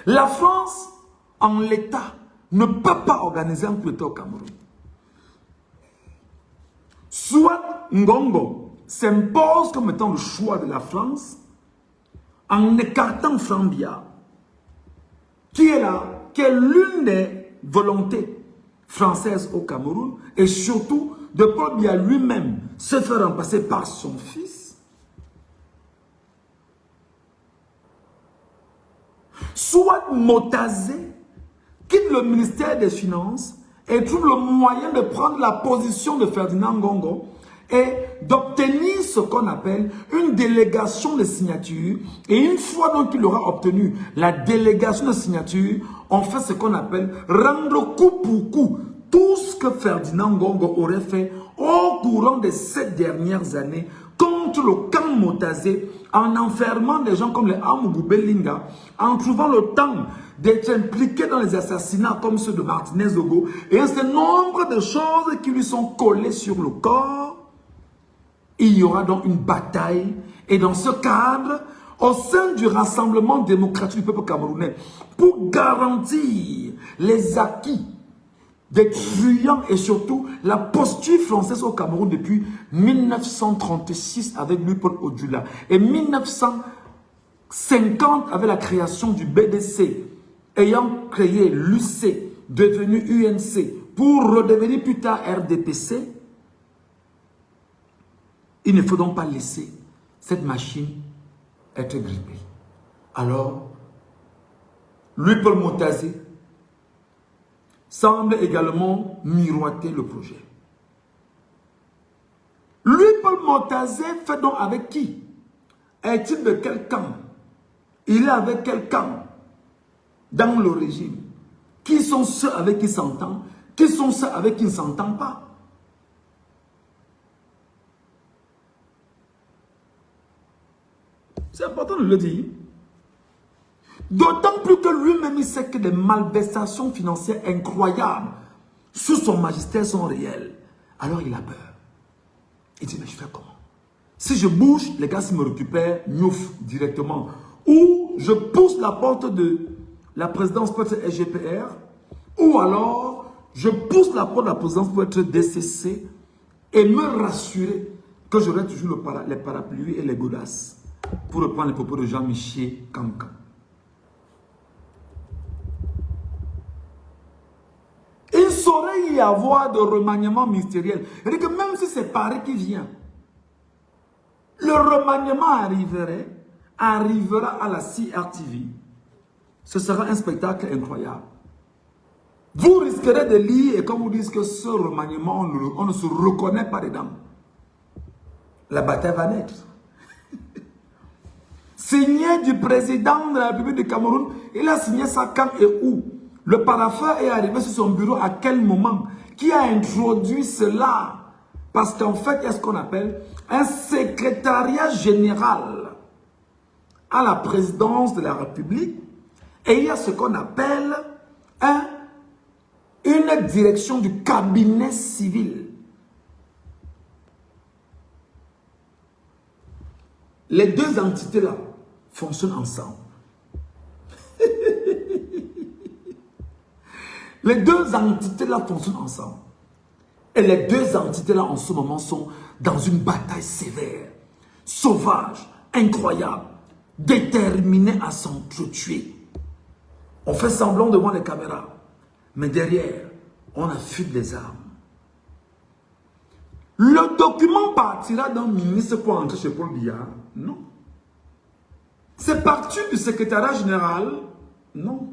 La France, en l'État, ne peut pas organiser un coup d'État au Cameroun. Soit Ngongo s'impose comme étant le choix de la France en écartant Frambia, qui est là, qui est l'une des volontés françaises au Cameroun, et surtout de Paul Biya lui-même se faire remplacer par son fils. Soit Motazé quitte le ministère des Finances et trouve le moyen de prendre la position de Ferdinand Ngongo et d'obtenir ce qu'on appelle une délégation de signature. Et une fois donc qu'il aura obtenu la délégation de signature, on fait ce qu'on appelle rendre coup pour coup tout ce que Ferdinand Ngongo aurait fait au courant de ces dernières années contre le camp Motazé, en enfermant des gens comme les Amougou Belinga, en trouvant le temps d'être impliqué dans les assassinats comme ceux de Martinez Ogo, et un certain nombre de choses qui lui sont collées sur le corps. Il y aura donc une bataille, et dans ce cadre, au sein du Rassemblement démocratique du peuple camerounais, pour garantir les acquis des truands et surtout la posture française au Cameroun depuis 1936 avec Louis-Paul Odjula et 1950 avec la création du BDC, ayant créé l'UC, devenu UNC, pour redevenir plus tard RDPC. Il ne faut donc pas laisser cette machine être grippée. Alors, Louis-Paul Motazé semble également miroiter le projet. Louis-Paul Motazé fait donc avec qui? Est-il de quel camp? Il est avec quel camp dans le régime? Qui sont ceux avec qui il s'entend? Qui sont ceux avec qui il ne s'entend pas? C'est important de le dire. D'autant plus que lui-même, il sait que des malversations financières incroyables sous son magistère sont réelles. Alors il a peur. Il dit, mais je fais comment? Si je bouge, les gars me récupèrent, nyouf, directement. Ou je pousse la porte de la présidence pour être SGPR, ou alors je pousse la porte de la présidence pour être DCC et me rassurer que j'aurai toujours les parapluies et les godasses, pour reprendre les propos de Jean-Michel Cancan. Il saurait y avoir de remaniement ministériel. C'est-à-dire que même si c'est Paris qui vient, le remaniement arrivera à la CRTV. Ce sera un spectacle incroyable. Vous risquerez de lire et quand vous dites que ce remaniement, on ne se reconnaît pas dedans. La bataille va naître. Signé du président de la République du Cameroun, il a signé ça quand et où? Le parapheur est arrivé sur son bureau à quel moment? Qui a introduit cela? Parce qu'en fait, il y a ce qu'on appelle un secrétariat général à la présidence de la République et il y a ce qu'on appelle une direction du cabinet civil. Les deux entités-là fonctionnent ensemble. Les deux entités-là fonctionnent ensemble. Et les deux entités-là, en ce moment, sont dans une bataille sévère, sauvage, incroyable, déterminée à s'entretuer. On fait semblant devant les caméras, mais derrière, on affûte les armes. Le document partira d'un ministre pour entrer chez Paul Biya? Non. C'est parti du secrétariat général? Non.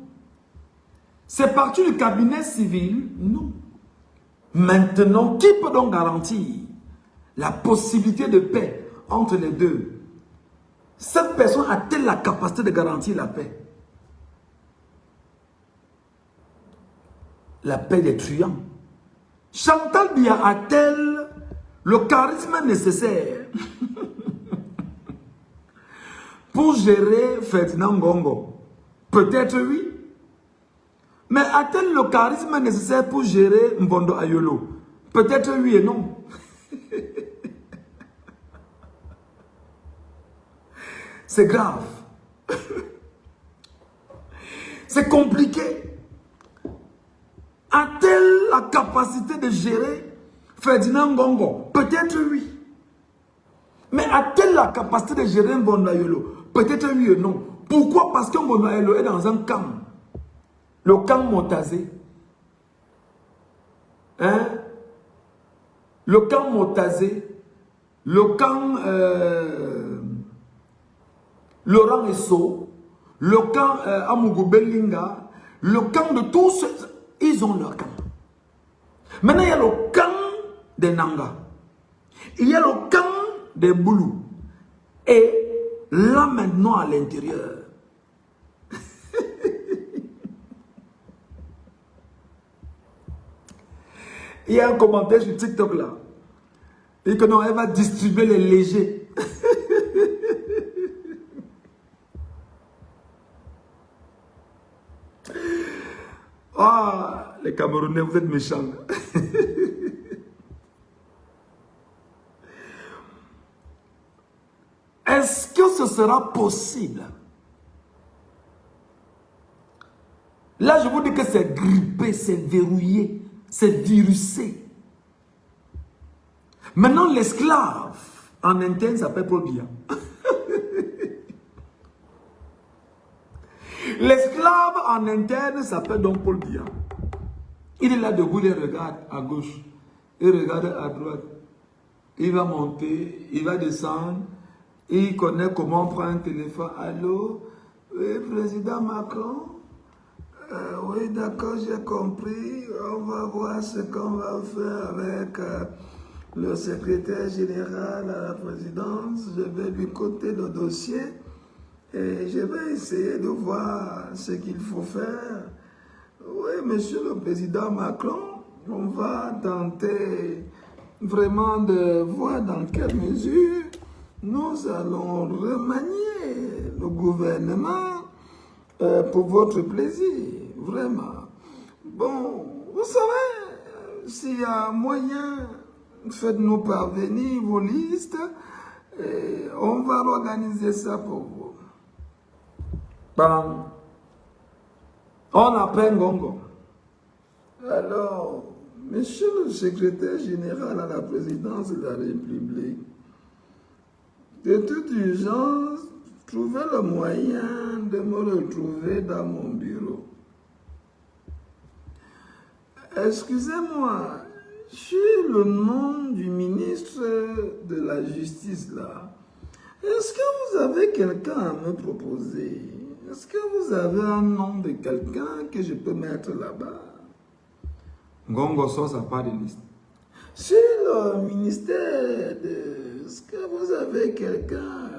C'est parti du cabinet civil? Non. Maintenant, qui peut donc garantir la possibilité de paix entre les deux? Cette personne a-t-elle la capacité de garantir la paix? La paix des truands. Chantal Biya a-t-elle le charisme nécessaire pour gérer Ferdinand Ngongo? Peut-être oui. Mais a-t-elle le charisme nécessaire pour gérer Mbondo Ayolo? Peut-être oui et non. C'est grave. C'est compliqué. A-t-elle la capacité de gérer Ferdinand Ngongo? Peut-être oui. Mais a-t-elle la capacité de gérer Mbondo Ayolo? Peut-être oui et non. Pourquoi? Parce que Mbondo Ayolo est dans un camp. Le camp Montazé. Hein? Le camp Montazé. Le camp Laurent Esso. Le camp Amougou Belinga. Le camp de tous ceux. Ils ont leur camp. Maintenant, il y a le camp des Nanga. Il y a le camp des Boulou. Et là maintenant à l'intérieur. Il y a un commentaire sur TikTok là. Et que non, elle va distribuer les légers. Ah, les Camerounais, vous êtes méchants. Est-ce que ce sera possible? Là, je vous dis que c'est grippé, c'est verrouillé, c'est virusé. Maintenant, l'esclave en interne s'appelle Paul Biya. L'esclave en interne s'appelle donc Paul Biya. Il est là debout, il regarde à gauche, il regarde à droite. Il va monter, il va descendre. Il connaît comment prendre un téléphone. Allô? Oui, président Macron? Oui, d'accord, j'ai compris. On va voir ce qu'on va faire avec le secrétaire général à la présidence. Je vais lui coter le dossier et je vais essayer de voir ce qu'il faut faire. Oui, monsieur le président Macron, on va tenter vraiment de voir dans quelle mesure nous allons remanier le gouvernement pour votre plaisir, vraiment. Bon, vous savez, s'il y a moyen, faites-nous parvenir vos listes et on va organiser ça pour vous. Bam. On appelle Ngongo. Alors, monsieur le secrétaire général à la présidence de la République, de toute urgence, trouvez le moyen de me retrouver dans mon bureau. Excusez-moi, je suis le nom du ministre de la Justice là. Est-ce que vous avez quelqu'un à me proposer? Est-ce que vous avez un nom de quelqu'un que je peux mettre là-bas? Ngongo sort sa part de liste. Sur le ministère de... Est-ce que vous avez quelqu'un?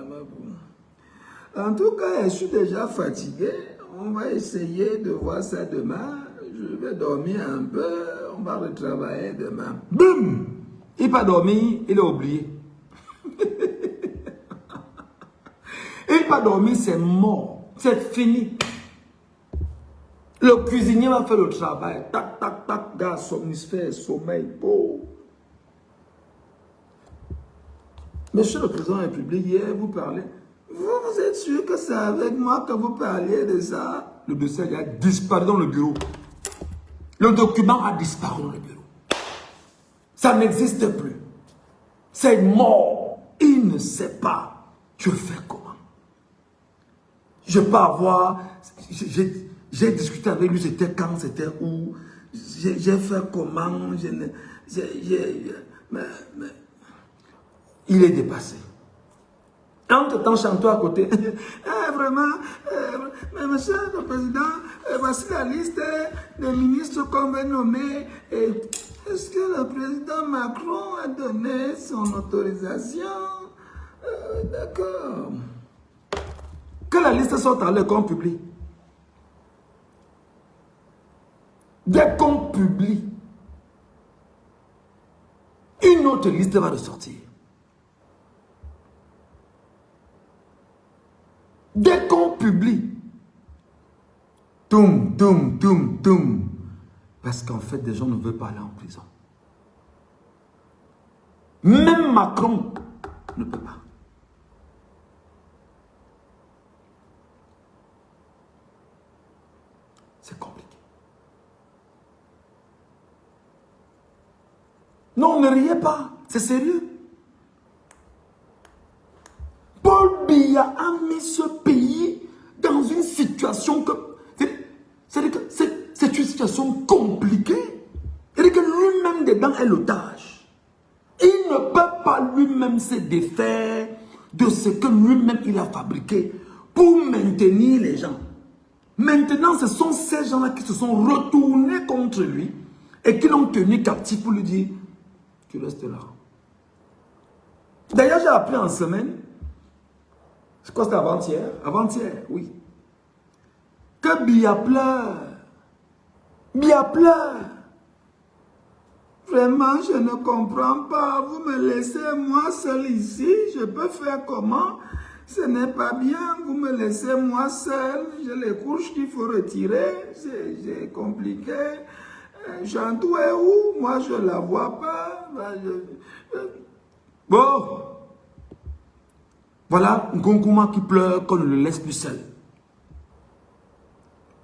En tout cas, je suis déjà fatigué. On va essayer de voir ça demain. Je vais dormir un peu. On va retravailler demain. Boum! Il n'a pas dormi, il a oublié. Il n'a pas dormi, c'est mort. C'est fini. Le cuisinier va faire le travail. Tac, tac, tac, gars, somnifère, sommeil. Oh. Monsieur le Président de la République, hier, vous parlez. Vous êtes sûr que c'est avec moi que vous parliez de ça? Le dossier a disparu dans le bureau. Le document a disparu dans le bureau. Ça n'existe plus. C'est mort. Il ne sait pas. Je fais comment? Je peux avoir... J'ai discuté avec lui, c'était quand, c'était où? J'ai fait comment? Il est dépassé. Entre-temps, chante-toi à côté. Vraiment, monsieur le Président, voici la liste des ministres qu'on va nommer. Est-ce que le président Macron a donné son autorisation? D'accord. Que la liste sorte à l'heure qu'on publie. Dès qu'on publie, une autre liste va ressortir. Dès qu'on publie, toum, toum, toum, toum. Parce qu'en fait, des gens ne veulent pas aller en prison. Même Macron ne peut pas. C'est compliqué. Non, ne riez pas. C'est sérieux. Paul Biya a mis ce pays dans une situation que... C'est-à-dire que c'est une situation compliquée. C'est-à-dire que lui-même dedans est l'otage. Il ne peut pas lui-même se défaire de ce que lui-même il a fabriqué pour maintenir les gens. Maintenant, ce sont ces gens-là qui se sont retournés contre lui et qui l'ont tenu captif pour lui dire « Tu restes là ». D'ailleurs, j'ai appris en semaine, c'est quoi, c'était avant-hier? Avant-hier, oui. Que Biya pleure. Biya pleure. Vraiment, je ne comprends pas. Vous me laissez moi seul ici. Je peux faire comment? Ce n'est pas bien. Vous me laissez moi seul. J'ai les couches qu'il faut retirer. C'est compliqué. Chantou est où? Moi, je ne la vois pas. Bon. Voilà Nkonkuma qui pleure qu'on ne le laisse plus seul.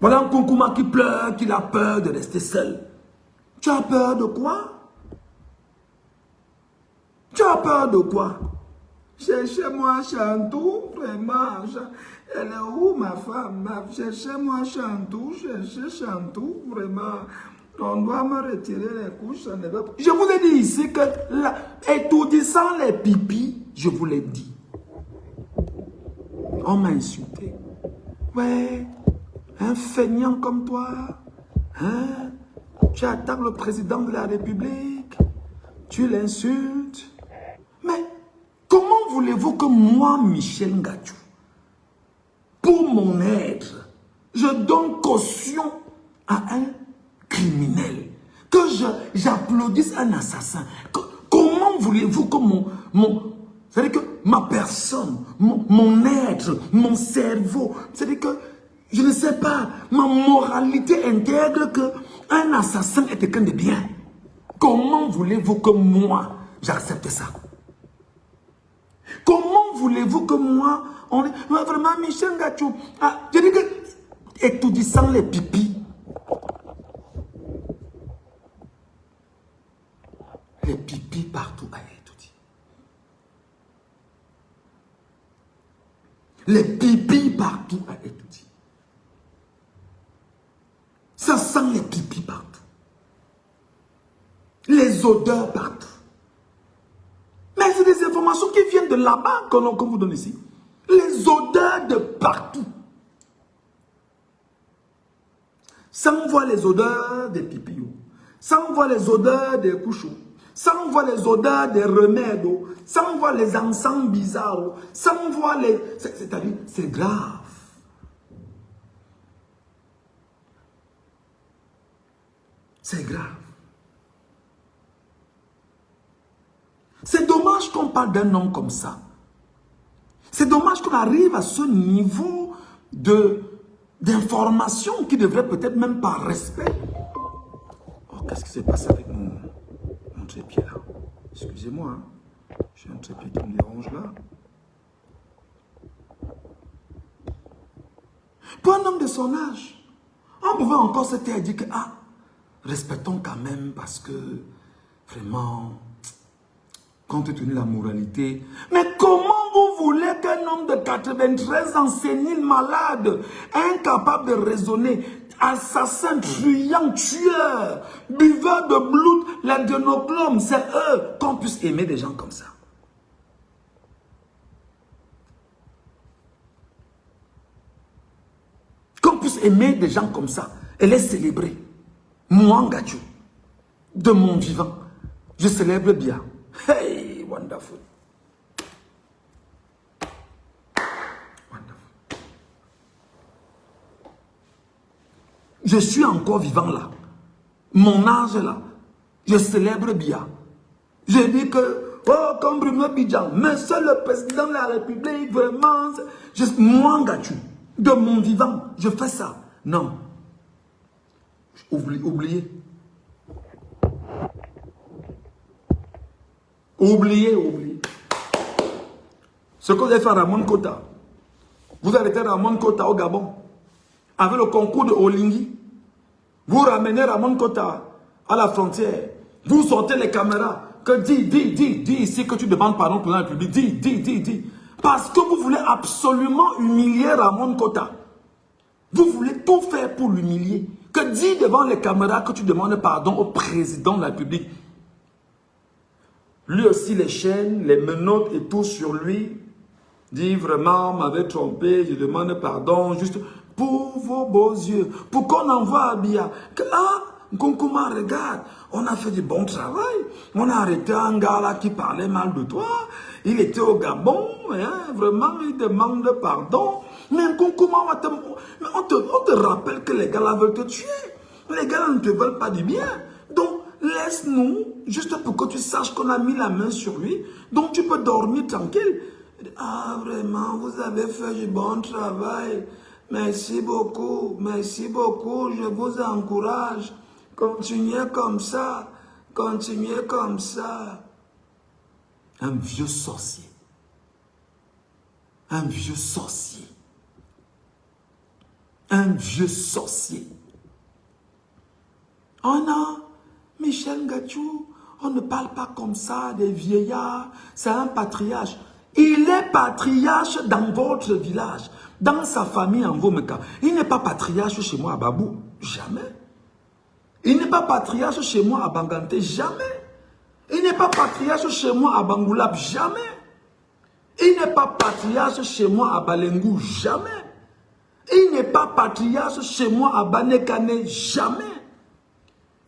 Voilà Nkonkuma qui pleure, qu'il a peur de rester seul. Tu as peur de quoi? Tu as peur de quoi? Cherchez-moi Chantou, vraiment. Elle est où ma femme? Cherchez-moi Chantou, cherchez Chantou, vraiment. On doit me retirer les couches, ça ne veut pas. Je vous ai dit ici que, étourdissant les pipis, je vous l'ai dit. On m'a insulté. Ouais, un feignant comme toi, hein? Tu attaques le président de la République, tu l'insultes. Mais comment voulez-vous que moi, Michel Ngatou, pour mon être, je donne caution à un criminel, que j'applaudisse un assassin? Comment voulez-vous que c'est-à-dire que ma personne, mon être, mon cerveau, c'est-à-dire que, je ne sais pas, ma moralité intègre qu'un assassin est quelqu'un de bien. Comment voulez-vous que moi, j'accepte ça? Comment voulez-vous que moi, vraiment, Michel Ngatou, je dis que, étourdissant les pipis, les pipis partout à étourdir. Les pipis partout à étourdir. Ça sent les pipis partout. Les odeurs partout. Mais c'est des informations qui viennent de là-bas qu'on vous donne ici. Les odeurs de partout. Sans voir les odeurs des pipis. Ça envoie les odeurs des couchons. Ça envoie les odeurs des remèdes. Ça envoie les encens bizarres. Ça envoie les... C'est-à-dire, c'est grave. C'est grave. C'est dommage qu'on parle d'un homme comme ça. C'est dommage qu'on arrive à ce niveau d'information qui devrait peut-être même par respect. Oh, qu'est-ce qui s'est passé avec mon trépied là? Excusez-moi, hein. J'ai un trépied qui me dérange là. Pour un homme de son âge, on pouvait encore se taire et dire que, ah, respectons quand même parce que, vraiment, compte tenu de la moralité. Mais comment vous voulez qu'un homme de 93 ans, sénile, malade, incapable de raisonner, assassin, truand, tueur, buveur de blood, l'adénochrome, c'est eux qu'on puisse aimer des gens comme ça? Qu'on puisse aimer des gens comme ça et les célébrer. Moi, Ngatchou, de mon vivant, je célèbre bien. Hey, wonderful. Wonderful. Je suis encore vivant là. Mon âge là. Je célèbre bien. Je dis que, oh, comme Bruno Bidjan, mais seul le président de la République, vraiment, moi, Ngatchou, de mon vivant, je fais ça. Non. Oubliez. Oubliez. Ce que vous avez fait à Ramon Kota. Vous arrêtez Ramon Kota au Gabon. Avec le concours de Olingi. Vous ramenez Ramon Kota à la frontière. Vous sortez les caméras. Que dis ici que tu demandes pardon pour la République. Dis. Parce que vous voulez absolument humilier Ramon Kota. Vous voulez tout faire pour l'humilier. Que dis devant les caméras que tu demandes pardon au président de la République. Lui aussi, les chaînes, les menottes et tout sur lui. Dit vraiment, m'avait trompé, je demande pardon, juste pour vos beaux yeux. Pour qu'on envoie à Bia. Que là, Nkonkoma, regarde, on a fait du bon travail. On a arrêté un gars là qui parlait mal de toi. Il était au Gabon, hein, vraiment, il demande pardon. Mais Nkonkoma, on te rappelle que les gars là veulent te tuer. Les gars là ne te veulent pas du bien. Donc, laisse-nous, juste pour que tu saches qu'on a mis la main sur lui. Donc, tu peux dormir tranquille. Ah, vraiment, vous avez fait du bon travail. Merci beaucoup, je vous encourage. Continuez comme ça, continuez comme ça. Un vieux sorcier. Un vieux sorcier. Un vieux sorcier. Oh non, Michel Ngatchou, on ne parle pas comme ça des vieillards. C'est un patriarche. Il est patriarche dans votre village, dans sa famille en Vomeka. Il n'est pas patriarche chez moi à Babou. Jamais. Il n'est pas patriarche chez moi à Bangante. Jamais. Il n'est pas patriarche chez moi à Bangoulab. Jamais. Il n'est pas patriarche chez moi à Balengou. Jamais. Il n'est pas patriarche chez moi à Banekane. Jamais.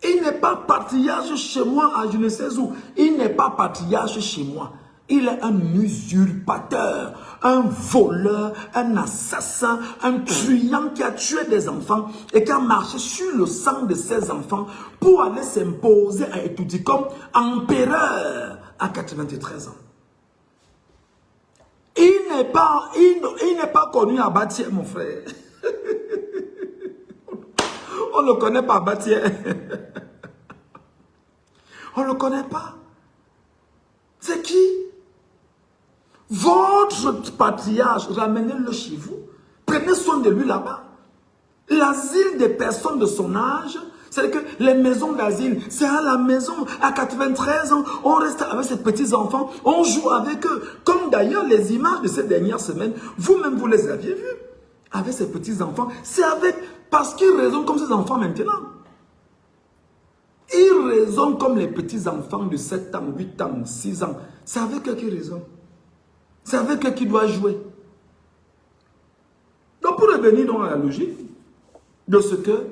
Il n'est pas patriarche chez moi à je ne sais où. Il n'est pas patriarche chez moi. Il est un usurpateur, un voleur, un assassin, un truand qui a tué des enfants et qui a marché sur le sang de ses enfants pour aller s'imposer à étudier comme empereur à 93 ans. Il n'est pas connu à Batier, mon frère. On ne le connaît pas à Batier. On ne le connaît pas. C'est qui? Votre patriarche, ramenez-le chez vous. Prenez soin de lui là-bas. L'asile des personnes de son âge, c'est que les maisons d'asile, c'est à la maison. À 93 ans, on reste avec ses petits-enfants, on joue avec eux. Comme d'ailleurs les images de ces dernières semaines, vous-même vous les aviez vues. Avec ses petits-enfants, c'est avec... Parce qu'ils raisonnent comme ces enfants maintenant. Ils raisonnent comme les petits-enfants de 7 ans, 8 ans, 6 ans. C'est avec eux qu'ils raisonnent. C'est avec eux qu'ils doivent jouer. Donc pour revenir dans la logique de ce que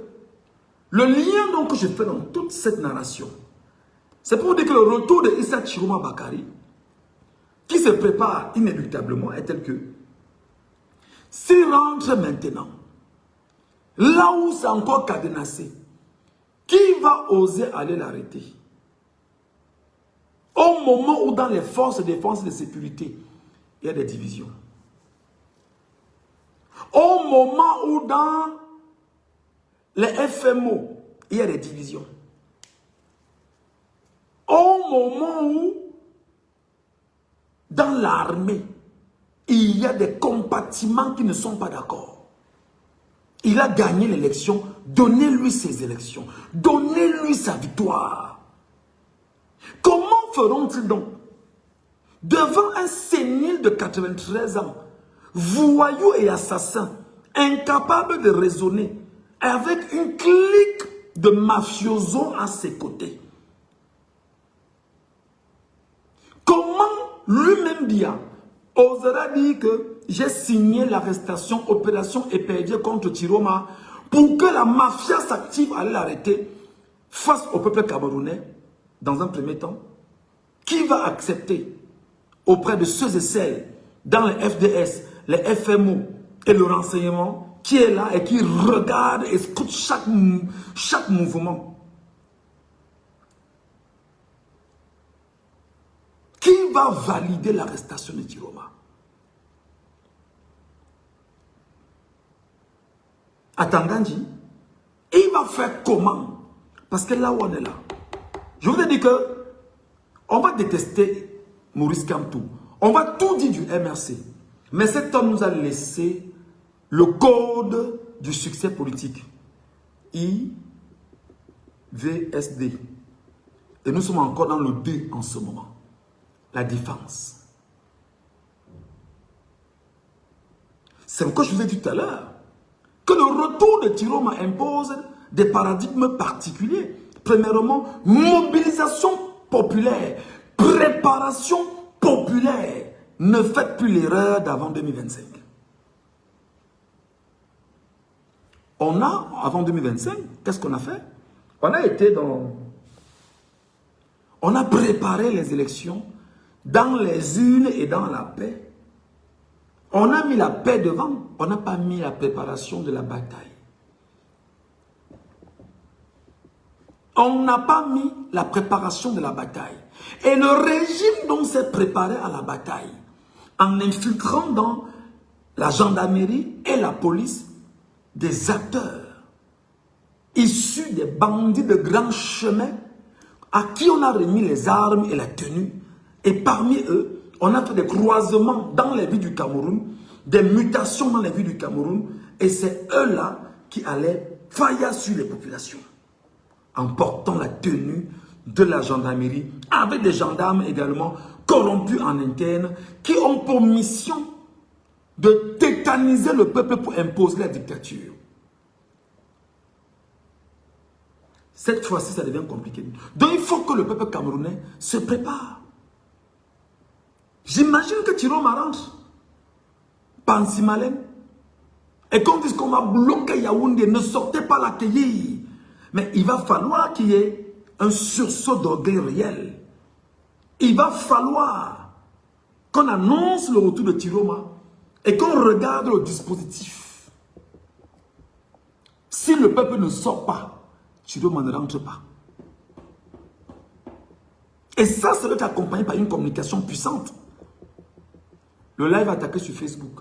Le lien donc que je fais dans toute cette narration, c'est pour dire que le retour de Issa Chiroma Bakari, qui se prépare inéluctablement, est tel que s'il rentre maintenant, là où c'est encore cadenassé, qui va oser aller l'arrêter? Au moment où dans les forces de défense et de sécurité, il y a des divisions. Au moment où dans les FMO, il y a des divisions. Au moment où dans l'armée, il y a des compartiments qui ne sont pas d'accord. Il a gagné l'élection, donnez-lui ses élections, donnez-lui sa victoire. Comment feront-ils donc devant un sénile de 93 ans, voyou et assassin, incapable de raisonner, avec une clique de mafiosos à ses côtés? Comment lui-même Dia osera dire que j'ai signé l'arrestation opération Éperdie contre Chiroma pour que la mafia s'active à l'arrêter face au peuple camerounais dans un premier temps? Qui va accepter auprès de ceux et celles dans les FDS, les FMO et le renseignement qui est là et qui regarde et écoute chaque mouvement? Qui va valider l'arrestation de Chiroma? Atangandji, il va faire comment? Parce que là où on est là, je vous ai dit que on va détester Maurice Kamto. On va tout dire du MRC. Mais cet homme nous a laissé le code du succès politique. IVSD. Et nous sommes encore dans le D en ce moment. La défense. C'est pourquoi je vous ai dit tout à l'heure que le retour de Chiroma impose des paradigmes particuliers. Premièrement, mobilisation populaire, préparation populaire. Ne faites plus l'erreur d'avant 2025. On a, avant 2025, qu'est-ce qu'on a fait? On a été dans... On a préparé les élections dans les urnes et dans la paix. On a mis la paix devant, on n'a pas mis la préparation de la bataille. On n'a pas mis la préparation de la bataille. Et le régime donc s'est préparé à la bataille en infiltrant dans la gendarmerie et la police des acteurs issus des bandits de grands chemins à qui on a remis les armes et la tenue. Et parmi eux, on a fait des croisements dans les villes du Cameroun, des mutations dans les villes du Cameroun, et c'est eux-là qui allaient faillir sur les populations, en portant la tenue de la gendarmerie, avec des gendarmes également corrompus en interne, qui ont pour mission de tétaniser le peuple pour imposer la dictature. Cette fois-ci, ça devient compliqué. Donc il faut que le peuple camerounais se prépare. J'imagine que Chiroma rentre, Pansimalène, et qu'on dise qu'on va bloquer Yaoundé, ne sortez pas l'accueillir. Mais il va falloir qu'il y ait un sursaut d'orgueil réel. Il va falloir qu'on annonce le retour de Chiroma et qu'on regarde le dispositif. Si le peuple ne sort pas, Chiroma ne rentre pas. Et ça serait accompagné par une communication puissante. Le live est attaqué sur Facebook.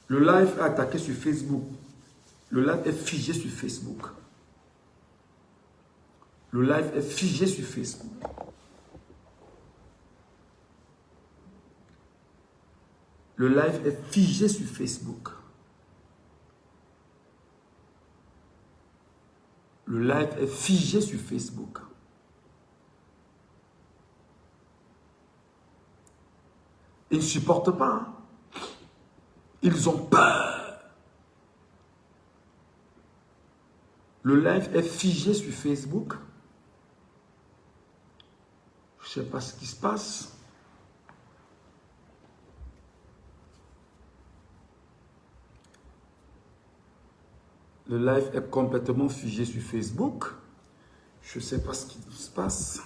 Le live est attaqué sur Facebook. Le live est figé sur Facebook. Le live est figé sur Facebook. Le live est figé sur Facebook. Le live est figé sur Facebook. Ils ne supportent pas. Ils ont peur. Le live est figé sur Facebook. Je ne sais pas ce qui se passe. Le live est complètement figé sur Facebook. Je ne sais pas ce qui se passe.